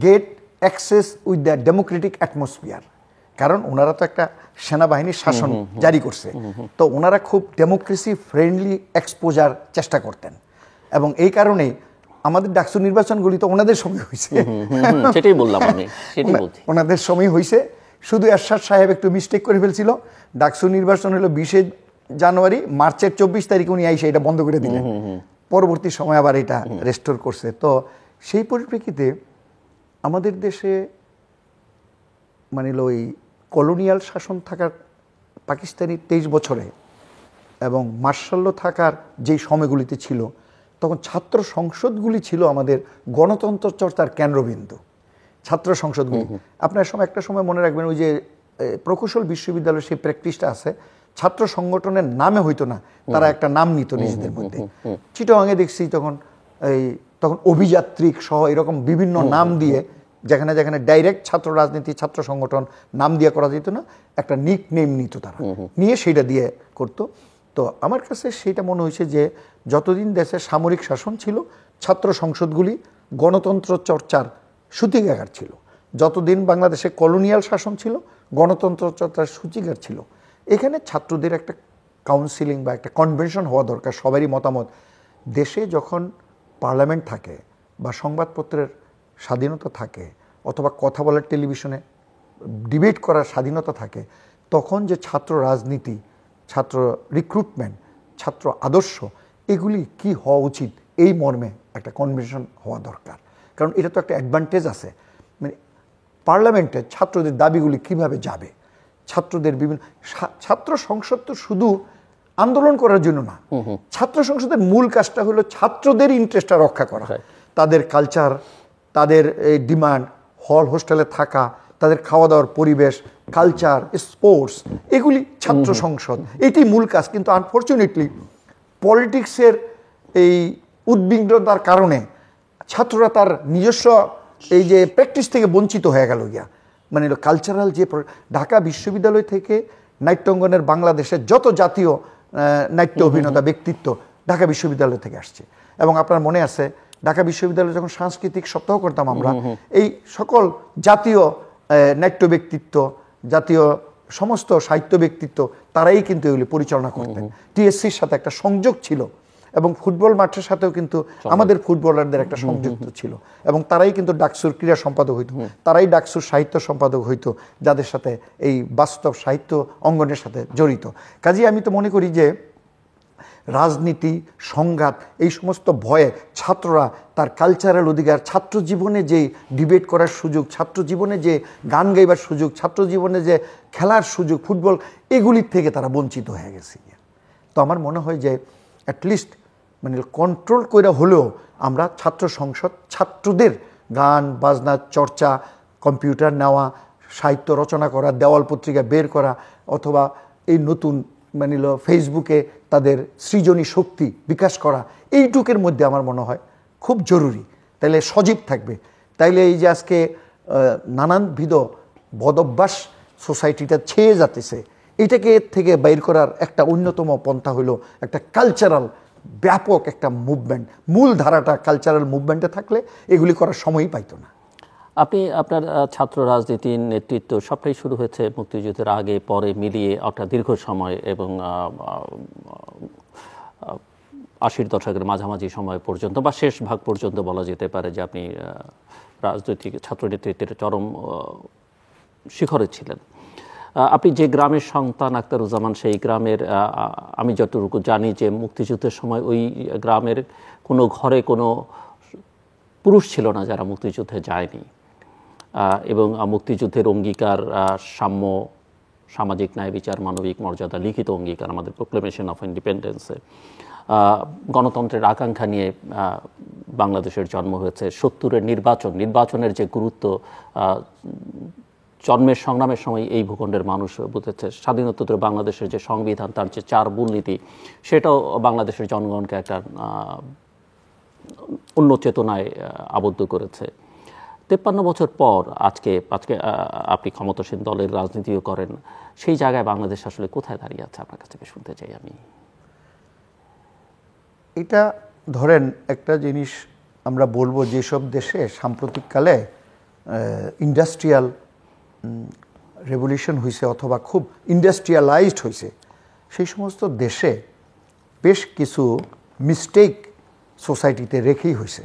get access with the democratic atmosphere, কারণ ওনারা তো একটা সেনাবাহিনীর শাসন জারি করছে, তো ওনারা খুব ডেমোক্রেসি ফ্রেন্ডলি এক্সপোজার চেষ্টা করতেন। এবং এই কারণেই আমাদের ডাকসু নির্বাচনগুলি তো ওনাদের সময় হয়েছে, সেটাই বললাম আমি, সেটাই বলছি, ওনাদের সময় হয়েছে। শুধু এরশাদ সাহেব একটু মিস্টেক করে ফেলছিল। ডাকসু নির্বাচন হলো 20 জানুয়ারি, মার্চের 24 তারিখে উনি আইসে এটা বন্ধ করে দিলেন, পরবর্তী সময় আবার এটা রেস্টোর করছে। তো সেই পরিপ্রেক্ষিতে আমাদের দেশে মানে ওই কলোনিয়াল শাসন থাকার পাকিস্তানি 23 বছরে এবং মার্শাল্য থাকার যেই সময়গুলিতে ছিল, তখন ছাত্র সংসদগুলি ছিল আমাদের গণতন্ত্র চর্চার কেন্দ্রবিন্দু। ছাত্র সংসদগুলি আপনার সময় একটা সময় মনে রাখবেন, ওই যে প্রকৌশল বিশ্ববিদ্যালয়ের সেই প্র্যাকটিসটা আছে, ছাত্র সংগঠনের নামে হইতো না, তারা একটা নাম নিত নিজেদের মধ্যে। চিটাগাঙে দেখছি তখন এই তখন অভিযাত্রিক সহ এরকম বিভিন্ন নাম দিয়ে, যেখানে যেখানে ডাইরেক্ট ছাত্র রাজনীতি, ছাত্র সংগঠন নাম দিয়ে করা যেত না, একটা নিক নেম নিত তারা, নিয়ে সেটা দিয়ে করতো। তো আমার কাছে সেটা মনে হয়েছে যে যতদিন দেশে সামরিক শাসন ছিল, ছাত্র সংসদগুলি গণতন্ত্র চর্চার সূতিকাগার ছিল। যতদিন বাংলাদেশে কলোনিয়াল শাসন ছিল, গণতন্ত্র চর্চার সূচিকার ছিল। এখানে ছাত্রদের একটা কাউন্সিলিং বা একটা কনভেনশন হওয়া দরকার, সবারই মতামত। দেশে যখন পার্লামেন্ট থাকে বা সংবাদপত্রের স্বাধীনতা থাকে অথবা কথা বলার, টেলিভিশনে ডিবেট করার স্বাধীনতা থাকে, তখন যে ছাত্র রাজনীতি, ছাত্র রিক্রুটমেন্ট, ছাত্র আদর্শ, এগুলি কি হওয়া উচিত, এই মর্মে একটা কনভেনশন হওয়া দরকার। কারণ এটা তো একটা অ্যাডভান্টেজ আছে, মানে পার্লামেন্টে ছাত্রদের দাবিগুলি কিভাবে যাবে, ছাত্রদের বিভিন্ন ছাত্র সংসদ তো শুধু আন্দোলন করার জন্য না, ছাত্র সংসদের মূল কাজটা হলো ছাত্রদের ইন্টারেস্টটা রক্ষা করা, তাদের কালচার, তাদের ডিমান্ড, হল হোস্টেলে থাকা, তাদের খাওয়া দাওয়ার পরিবেশ, কালচার, স্পোর্টস, এগুলি ছাত্র সংসদ, এটি মূল কাজ। কিন্তু আনফর্চুনেটলি পলিটিক্সের এই উদ্বিগ্নতার কারণে ছাত্ররা তার নিজস্ব এই যে প্র্যাকটিস থেকে বঞ্চিত হয়ে গেল গিয়া। মানে কালচারাল যে ঢাকা বিশ্ববিদ্যালয় থেকে নাট্যাঙ্গনের বাংলাদেশের যত জাতীয় নাট্য অভিনেতা ব্যক্তিত্ব ঢাকা বিশ্ববিদ্যালয় থেকে আসছে। এবং আপনার মনে আছে ঢাকা বিশ্ববিদ্যালয়ে যখন সাংস্কৃতিক সপ্তাহ করতাম আমরা, এই সকল জাতীয় নাট্য ব্যক্তিত্ব, জাতীয় সমস্ত সাহিত্য ব্যক্তিত্ব, তারাই কিন্তু এগুলি পরিচালনা করতেন। টিএসসির সাথে একটা সংযোগ ছিল, এবং ফুটবল মাঠের সাথেও কিন্তু আমাদের ফুটবলারদের একটা সংযুক্ত ছিল, এবং তারাই কিন্তু ডাকসুর ক্রীড়া সম্পাদক হইতো, তারাই ডাকসুর সাহিত্য সম্পাদক হইতো, যাদের সাথে এই বাস্তব সাহিত্য অঙ্গনের সাথে জড়িত। কাজেই আমি তো মনে করি যে রাজনীতি, সংঘাত, এই সমস্ত ভয়ে ছাত্ররা তার কালচারাল অধিকার, ছাত্র জীবনে যে ডিবেট করার সুযোগ, ছাত্র জীবনে যে গান গাইবার সুযোগ, ছাত্র জীবনে যে খেলার সুযোগ, ফুটবল, এগুলির থেকে তারা বঞ্চিত হয়ে গেছে। তো আমার মনে হয় যে অ্যাটলিস্ট মানে কন্ট্রোল করে হলেও আমরা ছাত্র সংসদ, ছাত্রদের গান বাজনা চর্চা, কম্পিউটার নেওয়া, সাহিত্য রচনা করা, দেওয়াল পত্রিকা বের করা, অথবা এই নতুন মানে ফেসবুকে তাদের সৃজনী শক্তি বিকাশ করা, এইটুকের মধ্যে আমার মনে হয় খুব জরুরি। তাইলে সজীব থাকবে। তাইলে এই যে আজকে নানানবিধ বদভ্যাস সোসাইটিটা ছেয়ে যাতেছে, এটাকে এর থেকে বাইর করার একটা অন্যতম পন্থা হলো একটা কালচারাল ব্যাপক একটা মুভমেন্ট। মূল ধারাটা কালচারাল মুভমেন্টে থাকলে এগুলি করার সময়ই পাইতো না। আপনি আপনার ছাত্র রাজনীতির নেতৃত্ব সবটাই শুরু হয়েছে মুক্তিযুদ্ধের আগে পরে মিলিয়ে একটা দীর্ঘ সময়, এবং 80-র দশকের মাঝামাঝি সময় পর্যন্ত বা শেষ ভাগ পর্যন্ত বলা যেতে পারে যে আপনি রাজনৈতিক ছাত্র নেতৃত্বের চরম শিখরে ছিলেন। আপনি যে গ্রামের সন্তান আখতারুজ্জামান, সেই গ্রামের আমি যতটুকু জানি যে মুক্তিযুদ্ধের সময় ওই গ্রামের কোনো ঘরে কোনো পুরুষ ছিল না যারা মুক্তিযুদ্ধে যায়নি, এবং মুক্তিযুদ্ধের অঙ্গীকার, সাম্য, সামাজিক ন্যায় বিচার, মানবিক মর্যাদা, লিখিত অঙ্গীকার, আমাদের প্রোক্লেমেশন অফ ইন্ডিপেন্ডেন্সে গণতন্ত্রের আকাঙ্ক্ষা নিয়ে বাংলাদেশের জন্ম হয়েছে। 70-এর নির্বাচনের যে গুরুত্ব জন্মের সংগ্রামের সময় এই ভূখণ্ডের মানুষ বুঝেছে। স্বাধীনোত্তর বাংলাদেশের যে সংবিধান, তার যে 4 মূলনীতি, সেটাও বাংলাদেশের জনগণকে একটা অন্য চেতনায় আবদ্ধ করেছে। 53 বছর পর আজকে আপনি ক্ষমতাসীন দলের রাজনীতিও করেন, সেই জায়গায় বাংলাদেশ আসলে কোথায় দাঁড়িয়ে আছে আপনার কাছ থেকে শুনতে চাই আমি। এটা ধরেন একটা জিনিস আমরা বলবো, যেসব দেশে সাম্প্রতিককালে ইন্ডাস্ট্রিয়াল রেভলিউশন হয়েছে অথবা খুব ইন্ডাস্ট্রিয়ালাইজড হয়েছে, সেই সমস্ত দেশে বেশ কিছু মিস্টেক সোসাইটিতে রেখেই হয়েছে।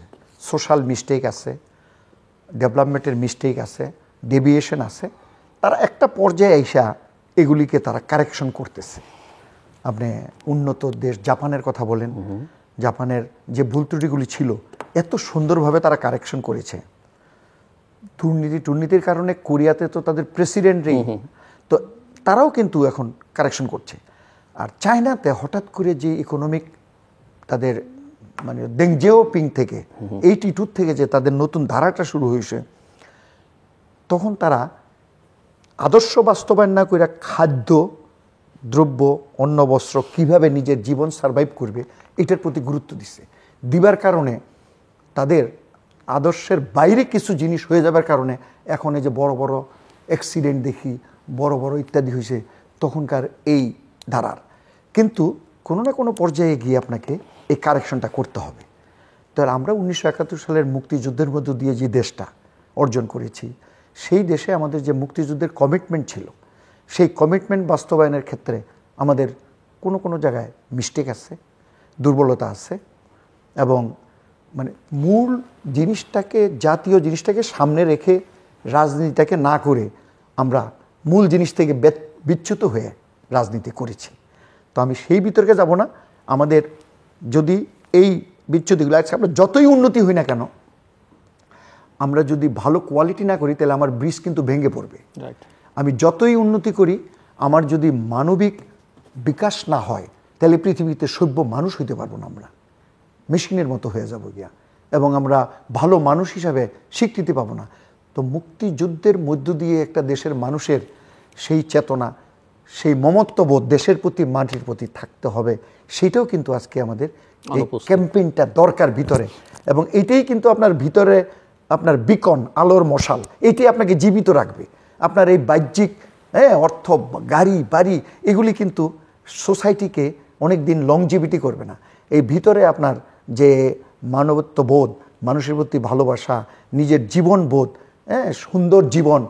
সোশ্যাল মিস্টেক আছে, ডেভেলপমেন্টের মিস্টেক আছে, ডেভিয়েশন আছে। তারা একটা পর্যায়ে আইসা এগুলিকে তারা কারেকশন করতেছে। আপনি উন্নত দেশ জাপানের কথা বলেন, জাপানের যে ভুল ত্রুটিগুলি ছিল এত সুন্দরভাবে তারা কারেকশন করেছে। দুর্নীতির কারণে কোরিয়াতে তো তাদের প্রেসিডেন্টই, তো তারাও কিন্তু এখন কারেকশন করছে। আর চায়নাতে হঠাৎ করে যে ইকোনমিক তাদের মানে দেং জিওপিং থেকে 82 থেকে যে তাদের নতুন ধারাটা শুরু হয়েছে, তখন তারা আদর্শ বাস্তবায়ন না করে খাদ্য দ্রব্য, অন্ন, বস্ত্র, কীভাবে নিজের জীবন সারভাইভ করবে এটার প্রতি গুরুত্ব দিচ্ছে। দিবার কারণে তাদের আদর্শের বাইরে কিছু জিনিস হয়ে যাবার কারণে এখন এই যে বড় বড় অ্যাক্সিডেন্ট দেখি, বড় বড় ইত্যাদি হয়েছে তখনকার এই ধারার। কিন্তু কোনো না কোনো পর্যায়ে গিয়ে আপনাকে এই কারেকশনটা করতে হবে। তো আমরা 1971 সালের মুক্তিযুদ্ধের মধ্য দিয়ে যে দেশটা অর্জন করেছি, সেই দেশে আমাদের যে মুক্তিযুদ্ধের কমিটমেন্ট ছিল, সেই কমিটমেন্ট বাস্তবায়নের ক্ষেত্রে আমাদের কোনো কোনো জায়গায় মিস্টেক আছে, দুর্বলতা আছে, এবং মানে মূল জিনিসটাকে, জাতীয় জিনিসটাকে সামনে রেখে রাজনীতিটাকে না করে আমরা মূল জিনিস থেকে বিচ্যুত হয়ে রাজনীতি করেছি। তো আমি সেই বিতর্কে যাব না। আমাদের যদি এই বিচ্যুতিগুলো, আজকে আমরা যতই উন্নতি হই না কেন, আমরা যদি ভালো কোয়ালিটি না করি তাহলে আমার ব্রিজ কিন্তু ভেঙে পড়বে। আমি যতই উন্নতি করি, আমার যদি মানবিক বিকাশ না হয় তাহলে পৃথিবীতে সভ্য মানুষ হইতে পারবো না, আমরা মেশিনের মতো হয়ে যাব গিয়া, এবং আমরা ভালো মানুষ হিসাবে স্বীকৃতি পাবো না। তো মুক্তিযুদ্ধের মধ্য দিয়ে একটা দেশের মানুষের সেই চেতনা, সেই মমত্ববোধ দেশের প্রতি, মাটির প্রতি থাকতে হবে, সেইটাও কিন্তু আজকে আমাদের এই ক্যাম্পেইনটা দরকার ভিতরে। এবং এইটাই কিন্তু আপনার ভিতরে আপনার বিকন, আলোর মশাল, এইটাই আপনাকে জীবিত রাখবে। আপনার এই বাহ্যিক অর্থ, গাড়ি বাড়ি, এগুলি কিন্তু সোসাইটিকে অনেক দিন লংজিভিটি করবে না। এই ভিতরে আপনার যে মানবত্ববোধ, মানুষের প্রতি ভালোবাসা, নিজের জীবনবোধ, সুন্দর জীবন,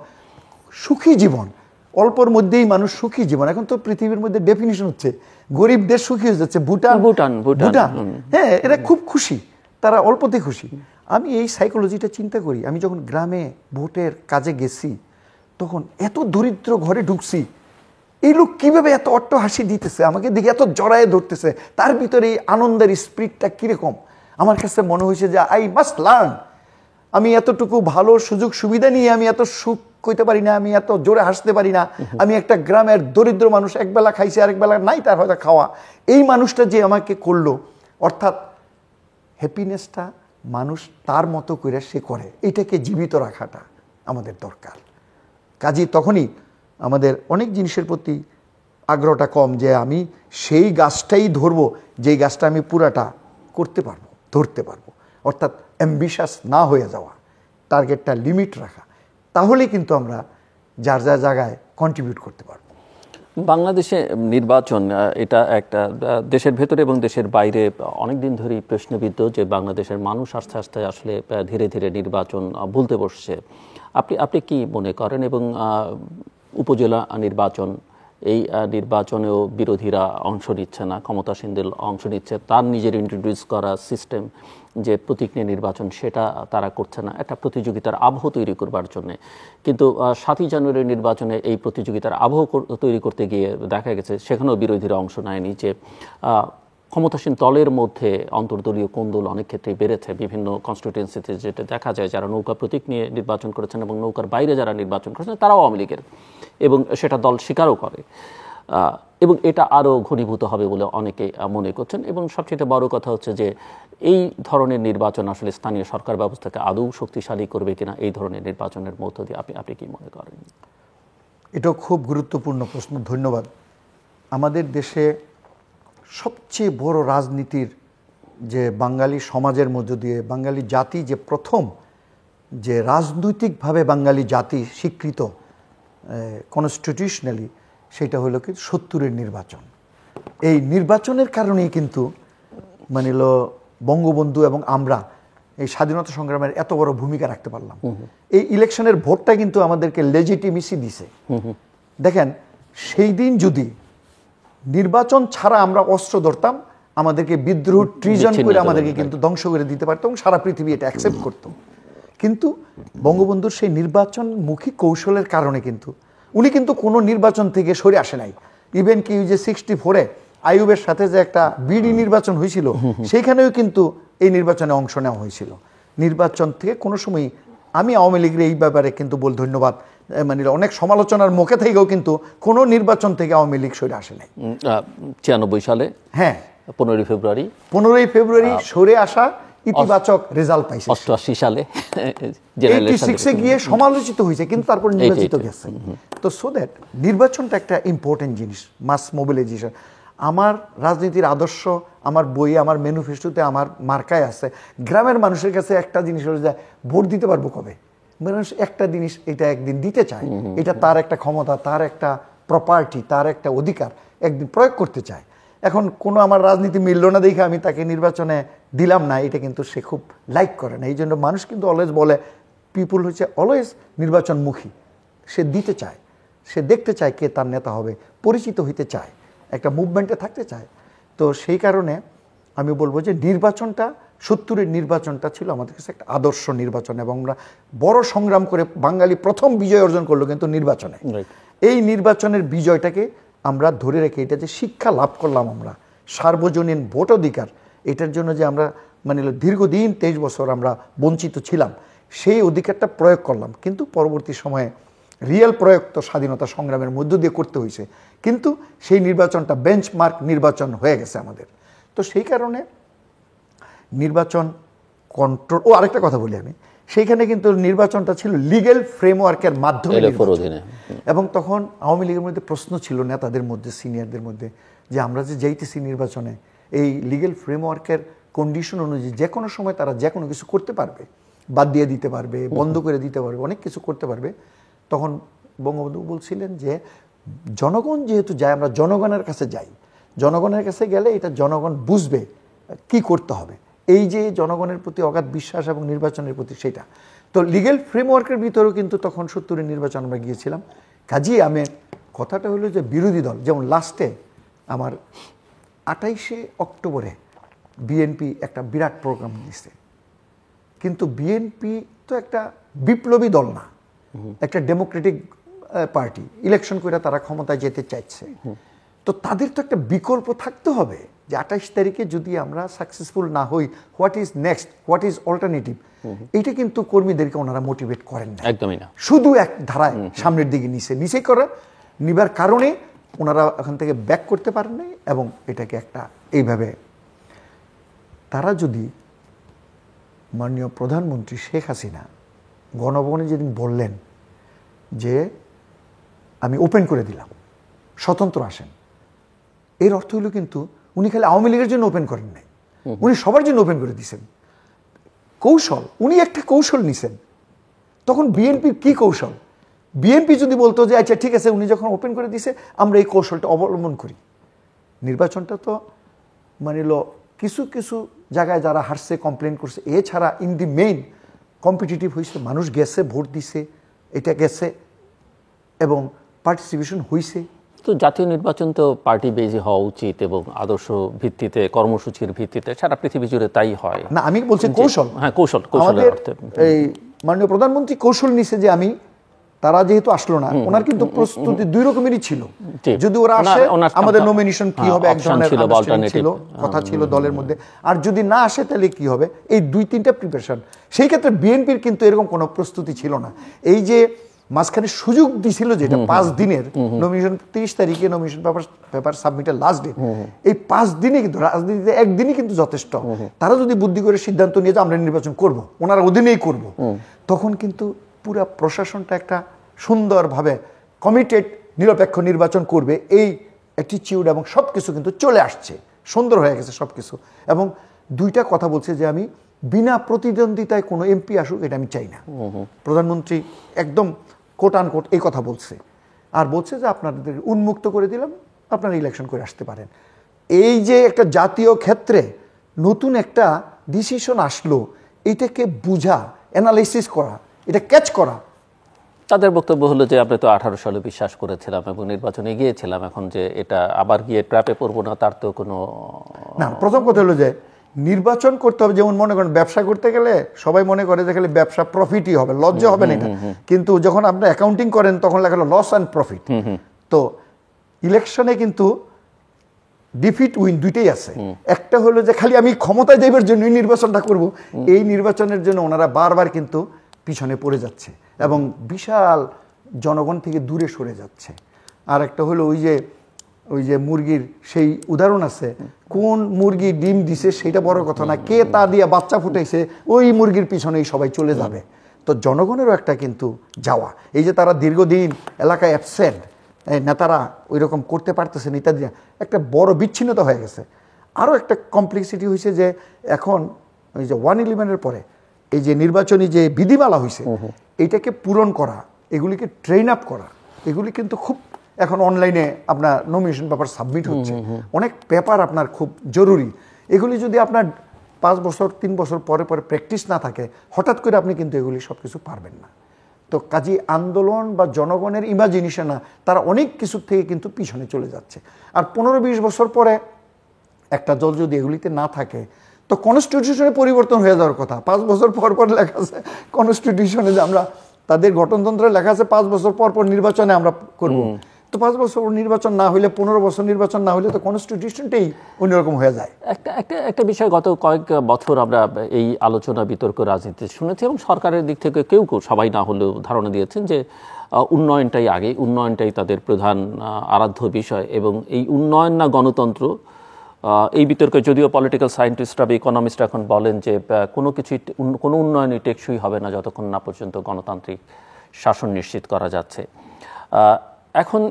সুখী জীবন, অল্পর মধ্যেই মানুষ সুখী জীবন। এখন তো পৃথিবীর মধ্যে ডেফিনিশন হচ্ছে গরিব দেশ সুখী হয়ে যাচ্ছে। ভুটান, হ্যাঁ, এরা খুব খুশি, তারা অল্পতে খুশি। আমি এই সাইকোলজিটা চিন্তা করি। আমি যখন গ্রামে ভোটের কাজে গেছি, তখন এত দরিদ্র ঘরে ঢুকছি, এই লোক কিভাবে এত অট্ট হাসি দিতেছে, আমাকে দেখে এত জড়ায়ে ধরতেছে, তার ভিতরে এই আনন্দের স্পিরিটটা কিরকম, আমার কাছে মনে হয়েছে যে আই মাস্ট লার্ন। আমি এতটুকু ভালো সুযোগ সুবিধা নিয়ে আমি এত সুখ কইতে পারি না, আমি এত জোরে হাসতে পারি না। আমি একটা গ্রামের দরিদ্র মানুষ, একবেলা খাইছে আরেক বেলা নাই তার হয়তো খাওয়া, এই মানুষটা যে আমাকে করলো, অর্থাৎ হ্যাপিনেসটা মানুষ তার মতো করে সে করে, এটাকে জীবিত রাখাটা আমাদের দরকার। কাজেই তখনই আমাদের অনেক জিনিসের প্রতি আগ্রহটা কম, যে আমি সেই গাছটাই ধরবো যেই গাছটা আমি পুরাটা করতে পারবো, ধরতে পারবো। অর্থাৎ অ্যাম্বিশাস না হয়ে যাওয়া, টার্গেটটা লিমিট রাখা, তাহলে কিন্তু আমরা যার যার জায়গায় কন্ট্রিবিউট করতে পারবো। বাংলাদেশে নির্বাচন, এটা একটা দেশের ভেতরে এবং দেশের বাইরে অনেক দিন ধরেই প্রশ্নবিদ্ধ যে বাংলাদেশের মানুষ আস্তে আস্তে আসলে ধীরে ধীরে নির্বাচন ভুলতে বসছে। আপনি কি মনে করেন? এবং উপজেলা নির্বাচন, এই নির্বাচনেও বিরোধীরা অংশ নিচ্ছে না, ক্ষমতাসীনদের অংশ নিচ্ছে, তার নিজের ইন্ট্রোডিউস করা সিস্টেম যে প্রতীক নিয়ে নির্বাচন, সেটা তারা করছে না, একটা প্রতিযোগিতার আবহ তৈরি করবার জন্যে। কিন্তু 7ই জানুয়ারি নির্বাচনে এই প্রতিযোগিতার আবহ তৈরি করতে গিয়ে দেখা গেছে সেখানেও বিরোধীরা অংশ নেয়নি। যে ক্ষমতাসীন দলের মধ্যে অন্তর্দলীয় কোন্দল অনেক ক্ষেত্রে বেড়েছে। বিভিন্ন কনস্টিটিউয়েন্সিতে যেটা দেখা যায়, যারা নৌকা প্রতীক নিয়ে নির্বাচন করেছেন এবং নৌকার বাইরে যারা নির্বাচন করেছেন তারাও আওয়ামী লীগের, এবং সেটা দল স্বীকারও করে, এবং এটা আরও ঘনীভূত হবে বলে অনেকে মনে করছেন। এবং সবচেয়ে বড় কথা হচ্ছে যে এই ধরনের নির্বাচন আসলে স্থানীয় সরকার ব্যবস্থাকে আদৌ শক্তিশালী করবে কিনা, এই ধরনের নির্বাচনের মধ্য দিয়ে আপনি কি মনে করেন? এটাও খুব গুরুত্বপূর্ণ প্রশ্ন, ধন্যবাদ। আমাদের দেশে সবচেয়ে বড় রাজনীতির যে বাঙালি সমাজের মধ্য দিয়ে বাঙালি জাতি যে প্রথম যে রাজনৈতিকভাবে বাঙালি জাতি স্বীকৃত কনস্টিটিউশনালি, সেটা হলো কি 70-এর নির্বাচন। এই নির্বাচনের কারণেই কিন্তু মানে বঙ্গবন্ধু এবং আমরা এই স্বাধীনতা সংগ্রামের এত বড় ভূমিকা রাখতে পারলাম। এই ইলেকশনের ভোটটা কিন্তু আমাদেরকে লেজিটিমেসি দিছে। দেখেন, সেই দিন যদি নির্বাচন ছাড়া আমরা অস্ত্র ধরতাম, আমাদেরকে বিদ্রোহ, ট্রিজন করে আমাদেরকে কিন্তু ধ্বংস করে দিতে পারতো এবং সারা পৃথিবী এটা অ্যাকসেপ্ট করতো। কিন্তু বঙ্গবন্ধুর সেই নির্বাচনমুখী কৌশলের কারণে কিন্তু উনি কিন্তু কোনো নির্বাচন থেকে সরে আসে নাই। ইভেন কি যে 64-এ আইয়ুবের সাথে যে একটা বিডি নির্বাচন হয়েছিল, সেইখানেও কিন্তু এই নির্বাচনে অংশ নেওয়া হয়েছিল। নির্বাচন থেকে কোনো সময় আমি আওয়ামী লীগের এই ব্যাপারে কিন্তু ধন্যবাদ, মানে অনেক সমালোচনার মুখে থেকেও কিন্তু কোনো নির্বাচন থেকে আওয়ামী লীগ সরে আসে নাই। 96 সালে, হ্যাঁ, 15 ফেব্রুয়ারি সরে আসা ইতিবাচক রেজাল্ট পাইছে। 88 সালে 86-এ গিয়ে সমালোচিত হয়েছে, কিন্তু তারপর নির্বাচিত গেছে। তো সো দ্যাট নির্বাচনটা একটা ইম্পর্টেন্ট জিনিস, মাস মোবিলাইজেশন। আমার রাজনীতির আদর্শ আমার বই, আমার ম্যানিফেস্টোতে, আমার মার্কায় আছে। গ্রামের মানুষের কাছে একটা জিনিস হলো যে ভোট দিতে পারবো কবে, মানুষ একটা জিনিস এটা একদিন দিতে চায়, এটা তার একটা ক্ষমতা, তার একটা প্রপার্টি, তার একটা অধিকার একদিন প্রয়োগ করতে চায়। এখন কোনো আমার রাজনীতি মিলল না দেখে আমি তাকে নির্বাচনে দিলাম না, এটা কিন্তু সে খুব লাইক করে না। এই জন্য মানুষ কিন্তু অলওয়েজ বলে পিপুল হচ্ছে অলওয়েজ নির্বাচনমুখী, সে দিতে চায়, সে দেখতে চায় কে তার নেতা হবে, পরিচিত হইতে চায়, একটা মুভমেন্টে থাকতে চায়। তো সেই কারণে আমি বলবো যে নির্বাচনটা 70-এর নির্বাচনটা ছিল আমাদের কাছে একটা আদর্শ নির্বাচন, এবং আমরা বড় সংগ্রাম করে বাঙালি প্রথম বিজয় অর্জন করলো কিন্তু নির্বাচনে। এই নির্বাচনের বিজয়টাকে আমরা ধরে রেখে এটা যে শিক্ষা লাভ করলাম আমরা, সার্বজনীন ভোটাধিকার, এটার জন্য যে আমরা মানে দীর্ঘদিন 23 বছর আমরা বঞ্চিত ছিলাম, সেই অধিকারটা প্রয়োগ করলাম। কিন্তু পরবর্তী সময়ে রিয়েল প্রয়োগ তো স্বাধীনতা সংগ্রামের মধ্য দিয়ে করতে হয়েছে, কিন্তু সেই নির্বাচনটা বেঞ্চমার্ক নির্বাচন হয়ে গেছে আমাদের। তো সেই কারণে নির্বাচন কন্ট্রোল, আরেকটা কথা বলি আমি, সেইখানে কিন্তু নির্বাচনটা ছিল লিগ্যাল ফ্রেমওয়ার্কের মাধ্যমে, এবং তখন আওয়ামী লীগের মধ্যে প্রশ্ন ছিল নেতাদের মধ্যে, সিনিয়রদের মধ্যে, যে আমরা যে যাইতেছি নির্বাচনে এই লিগ্যাল ফ্রেমওয়ার্কের কন্ডিশন অনুযায়ী যে কোনো সময় তারা যে কোনো কিছু করতে পারবে, বাদ দিয়ে দিতে পারবে, বন্ধ করে দিতে পারবে, অনেক কিছু করতে পারবে। তখন বঙ্গবন্ধু বলছিলেন যে জনগণ যেহেতু যায়, আমরা জনগণের কাছে যাই, জনগণের কাছে গেলে এটা জনগণ বুঝবে কি করতে হবে। এই যে জনগণের প্রতি অগাধ বিশ্বাস এবং নির্বাচনের প্রতি সেটা, তো লিগ্যাল ফ্রেমওয়ার্কের ভিতরেও কিন্তু তখন 70-এর নির্বাচন আমরা গিয়েছিলাম। কাজেই আমি কথাটা হলো যে বিরোধী দল, যেমন লাস্টে আমার 28শে অক্টোবরে বিএনপি একটা বিরাট প্রোগ্রাম দিয়েছে, কিন্তু বিএনপি তো একটা বিপ্লবী দল না, একটা ডেমোক্রেটিক পার্টি, ইলেকশন করে তারা ক্ষমতায় যেতে চাইছে। তো তাদের তো একটা বিকল্প থাকতে হবে যে 28 তারিখে যদি আমরা সাকসেসফুল না হই, what is next, what is alternative. এইটা কিন্তু কর্মীদেরকে ওনারা মোটিভেট করেন না, একদমই না, শুধু এক ধারায় সামনের দিকে নিচে করে নিবার কারণে ওনারা ওখান থেকে ব্যাক করতে পারেন নাই, এবং এটাকে একটা এইভাবে তারা যদি মাননীয় প্রধানমন্ত্রী শেখ হাসিনা গণভবনে যেদিন বললেন যে আমি ওপেন করে দিলাম, স্বতন্ত্র আসেন, এর অর্থ হলো কিন্তু উনি খালি আওয়ামী লীগের জন্য ওপেন করেন নাই, উনি সবার জন্য ওপেন করে দিয়েছেন। কৌশল, উনি একটা কৌশল নিছেন। তখন বিএনপির কি কৌশল? বিএনপি যদি বলতো যে আচ্ছা ঠিক আছে, উনি যখন ওপেন করে দিছে আমরা এই কৌশলটা অবলম্বন করি, নির্বাচনটা তো মানে কিছু কিছু জায়গায় যারা হারছে কমপ্লেন করছে, এছাড়া ইন দি মেইন কম্পিটিটিভ হয়েছে, মানুষ গেছে, ভোট দিছে, এটা গেছে এবং পার্টিসিপেশন হয়েছে। তো জাতীয় নির্বাচন তো পার্টি বেজে হওয়া উচিত এবং আদর্শ ভিত্তিতে, কর্মসূচির ভিত্তিতে, সারা পৃথিবী জুড়ে তাই হয় না। আমি বলছি কৌশল, হ্যাঁ কৌশল, কৌশলের অর্থে এই মাননীয় প্রধানমন্ত্রী কৌশল নিছে যে আমি, তারা যেহেতু আসলো না, ওনার কিন্তু প্রস্তুতি দুই রকমেরই ছিল, যদি ওরা আসে আমাদের নমিনেশন কি হবে, এক ধরনের ছিল কথা ছিল দলের মধ্যে, আর যদি না আসে তাহলে কি হবে, এই 2-3টা প্রিপারেশন। সেই ক্ষেত্রে বিএনপির কিন্তু এরকম কোনো প্রস্তুতি ছিল না। এই যে মাঝখানে সুযোগ দিছিল যেটা 5 দিনের নমিনেশন, 30 তারিখে নমিনেশন পেপার সাবমিটের লাস্ট ডেট, এই 5 দিনে কিন্তু রাজনীতিতে একদিনই কিন্তু যথেষ্ট। তারা যদি বুদ্ধি করে সিদ্ধান্ত নিয়ে যে আমরা নির্বাচন করব, ওনার অধীনেই করব, তখন কিন্তু পুরো প্রশাসনটা একটা সুন্দরভাবে কমিটেড নিরপেক্ষ নির্বাচন করবে, এই অ্যাটিটিউড এবং সব কিছু কিন্তু চলে আসছে, সুন্দর হয়ে গেছে সব কিছু। এবং 2টা কথা বলছে যে আমি বিনা প্রতিদ্বন্দ্বিতায় কোনো এমপি আসুক এটা আমি চাই না। প্রধানমন্ত্রী একদম কোট আন কোট এই কথা বলছে, আর বলছে যে আপনাদের উন্মুক্ত করে দিলাম, আপনারা ইলেকশন করে আসতে পারেন। এই যে একটা জাতীয় ক্ষেত্রে নতুন একটা ডিসিশন আসলো, এটাকে বুঝা, অ্যানালাইসিস করা, এটা ক্যাচ করা। তাদের বক্তব্য হলো যে আমরা তো 18 সালে বিশ্বাস করেছিলাম এবং নির্বাচনে গিয়েছিলাম, এখন যে এটা আবার গিয়ে ট্র্যাপে পড়বো না তার তো কোনো না। প্রথম কথা হলো যে নির্বাচন করতে হবে, যেমন মনে করেন ব্যবসা করতে গেলে সবাই মনে করে যে খালি ব্যবসা প্রফিটই হবে, লজ্জা হবে না এটা, কিন্তু যখন আপনি অ্যাকাউন্টিং করেন তখন লেখা হলো লস অ্যান্ড প্রফিট। তো ইলেকশনে কিন্তু ডিফিট উইন দুইটাই আছে। একটা হলো যে খালি আমি ক্ষমতায় যাইবার জন্য নির্বাচনটা করব, এই নির্বাচনের জন্য ওনারা বারবার কিন্তু পিছনে পড়ে যাচ্ছে এবং বিশাল জনগণ থেকে দূরে সরে যাচ্ছে। আর একটা হলো ওই যে মুরগির সেই উদাহরণ আছে, কোন মুরগি ডিম দিছে সেটা বড় কথা না, কে তা দিয়ে বাচ্চা ফুটাইছে ওই মুরগির পিছনেই সবাই চলে যাবে। তো জনগণেরও একটা কিন্তু যাওয়া, এই যে তারা দীর্ঘদিন এলাকায় অ্যাবসেন্ট, নেতারা ওই রকম করতে পারতেছেন ইত্যাদি, একটা বড় বিচ্ছিন্নতা হয়ে গেছে। আরও একটা কমপ্লেক্সিটি হয়েছে যে এখন ওই যে 111-এর পরে এই যে নির্বাচনী যে বিধিমালা হয়েছে এইটাকে পূরণ করা, এগুলিকে ট্রেন আপ করা, এগুলি কিন্তু খুব এখন অনলাইনে আপনার নমিনেশন পেপার সাবমিট হচ্ছে, অনেক পেপার আপনার খুব জরুরি। এগুলি যদি আপনার 5 বছর 3 বছর পরে পরে প্র্যাকটিস না থাকে, হঠাৎ করে আপনি কিন্তু এগুলি সব কিছু পারবেন না। তো কাজী আন্দোলন বা জনগণের ইমাজিনেশন, তারা অনেক কিছুর থেকে কিন্তু পিছনে চলে যাচ্ছে। আর 15-20 বছর পরে একটা দল যদি এগুলিতে না থাকে, তো কনস্টিটিউশনে পরিবর্তন হয়ে যাওয়ার কথা। 5 বছর পর পর লেখা আছে কনস্টিটিউশনে যে আমরা, তাদের গঠনতন্ত্রে লেখা আছে 5 বছর পর পর নির্বাচনে আমরা করব। তো 5 বছর নির্বাচন না হইলে, 15 বছর নির্বাচন না হইলে তো কনস্টিটিউশনটাই অন্যরকম হয়ে যায়। একটা বিষয় গত কয়েক বছর আমরা এই আলোচনা বিতর্ক রাজনীতি শুনেছি, এবং সরকারের দিক থেকে কেউ সবাই না হলেও ধারণা দিয়েছেন যে উন্নয়নটাই আগে, উন্নয়নটাই তাদের প্রধান আরাধ্য বিষয়, এবং এই উন্নয়ন না গণতন্ত্র, এই বিতর্কে যদিও পলিটিক্যাল সায়েন্টিস্টরা বা ইকোনমিস্টরা এখন বলেন যে কোনো উন্নয়নই টেকসই হবে না যতক্ষণ না পর্যন্ত গণতান্ত্রিক শাসন নিশ্চিত করা যাচ্ছে। এখন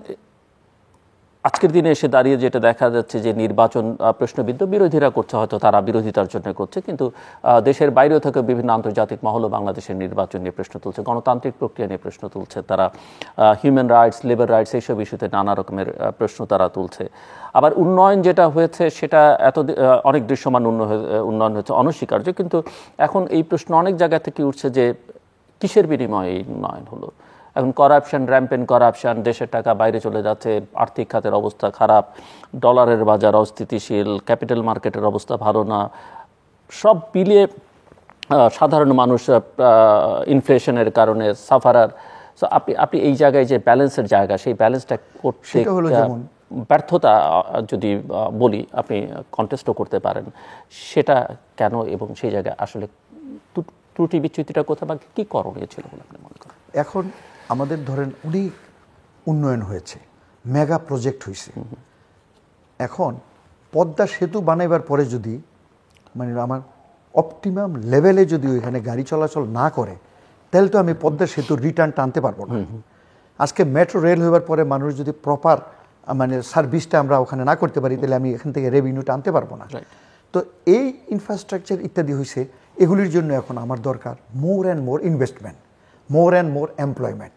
আজকের দিনে এসে দাঁড়িয়ে যেটা দেখা যাচ্ছে যে নির্বাচন প্রশ্নবিদ্ধ, বিরোধীরা করছে, হয়তো তারা বিরোধিতার জন্য করছে, কিন্তু দেশের বাইরেও থেকে বিভিন্ন আন্তর্জাতিক মহলও বাংলাদেশের নির্বাচন নিয়ে প্রশ্ন তুলছে, গণতান্ত্রিক প্রক্রিয়া নিয়ে প্রশ্ন তুলছে তারা, হিউম্যান রাইটস, লেবার রাইটস, এইসব ইস্যুতে নানা রকমের প্রশ্ন তারা তুলছে। আবার উন্নয়ন যেটা হয়েছে সেটা অনেক দৃশ্যমান উন্নয়ন হয়েছে, অনস্বীকার্য, কিন্তু এখন এই প্রশ্ন অনেক জায়গা থেকে উঠছে যে কিসের বিনিময়ে এই উন্নয়ন হলো। এখন করাপশন, র্যাম্পেন্ট করাপশন, দেশের টাকা বাইরে চলে যাচ্ছে, আর্থিক খাতের অবস্থা খারাপ, ডলারের বাজার অস্থিতিশীল, ক্যাপিটাল মার্কেটের অবস্থা ভালো না, সব মিলিয়ে সাধারণ মানুষ ইনফ্লেশনের কারণে সাফারার। সো আপনি এই জায়গায় যে ব্যালেন্সের জায়গা, সেই ব্যালেন্সটা করতে ব্যর্থতা যদি বলি, আপনি কন্টেস্টও করতে পারেন, সেটা কেন এবং সেই জায়গায় আসলে ত্রুটি বিচ্যুতিটা কোথায় বা কী করণীয় ছিল বলে আপনি মনে করেন? এখন আমাদের ধরেন অনেক উন্নয়ন হয়েছে, মেগা প্রজেক্ট হয়েছে। এখন পদ্মা সেতু বানাইবার পরে যদি মানে আমার অপটিমাম লেভেলে যদি ওইখানে গাড়ি চলাচল না করে, তাহলে তো আমি পদ্মা সেতুর রিটার্ন টানতে পারবো না। আজকে মেট্রো রেল হইবার পরে মানুষ যদি প্রপার মানে সার্ভিসটা আমরা ওখানে না করতে পারি, তাহলে আমি এখান থেকে রেভিনিউটা আনতে পারবো না। তো এই ইনফ্রাস্ট্রাকচার ইত্যাদি হয়েছে, এগুলির জন্য এখন আমার দরকার more and more investment, more and more employment.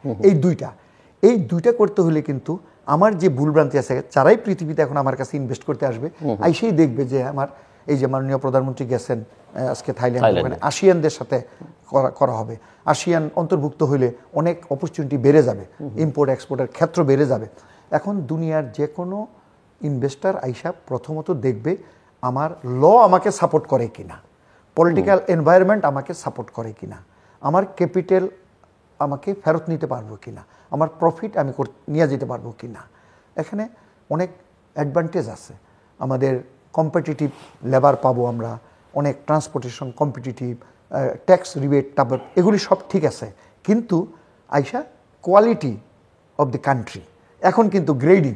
এই দুইটা করতে হলে কিন্তু আমার যে ভুলভ্রান্তি আছে, যারাই পৃথিবীতে এখন আমার কাছে ইনভেস্ট করতে আসবে, আইসেই দেখবে যে আমার এই যে মাননীয় প্রধানমন্ত্রী গেছেন আজকে থাইল্যান্ডে, ওখানে আসিয়ানদের সাথে করা হবে। আসিয়ান অন্তর্ভুক্ত হইলে অনেক অপরচুনিটি বেড়ে যাবে, ইম্পোর্ট এক্সপোর্টের ক্ষেত্র বেড়ে যাবে। এখন দুনিয়ার যে কোনো ইনভেস্টার আইসা প্রথমত দেখবে আমার ল আমাকে সাপোর্ট করে কিনা, পলিটিক্যাল এনভায়রনমেন্ট আমাকে সাপোর্ট করে কিনা, আমার ক্যাপিটাল আমাকে ফেরত নিতে পারবো কিনা, আমার প্রফিট আমি নিয়ে যেতে পারবো কিনা। এখানে অনেক অ্যাডভান্টেজ আছে, আমাদের কম্পিটিটিভ লেবার পাবো আমরা, অনেক ট্রান্সপোর্টেশন কম্পিটিটিভ, ট্যাক্স রিবেট টাবেট, এগুলি সব ঠিক আছে, কিন্তু আইসা কোয়ালিটি অফ দ্য কান্ট্রি। এখন কিন্তু গ্রেডিং,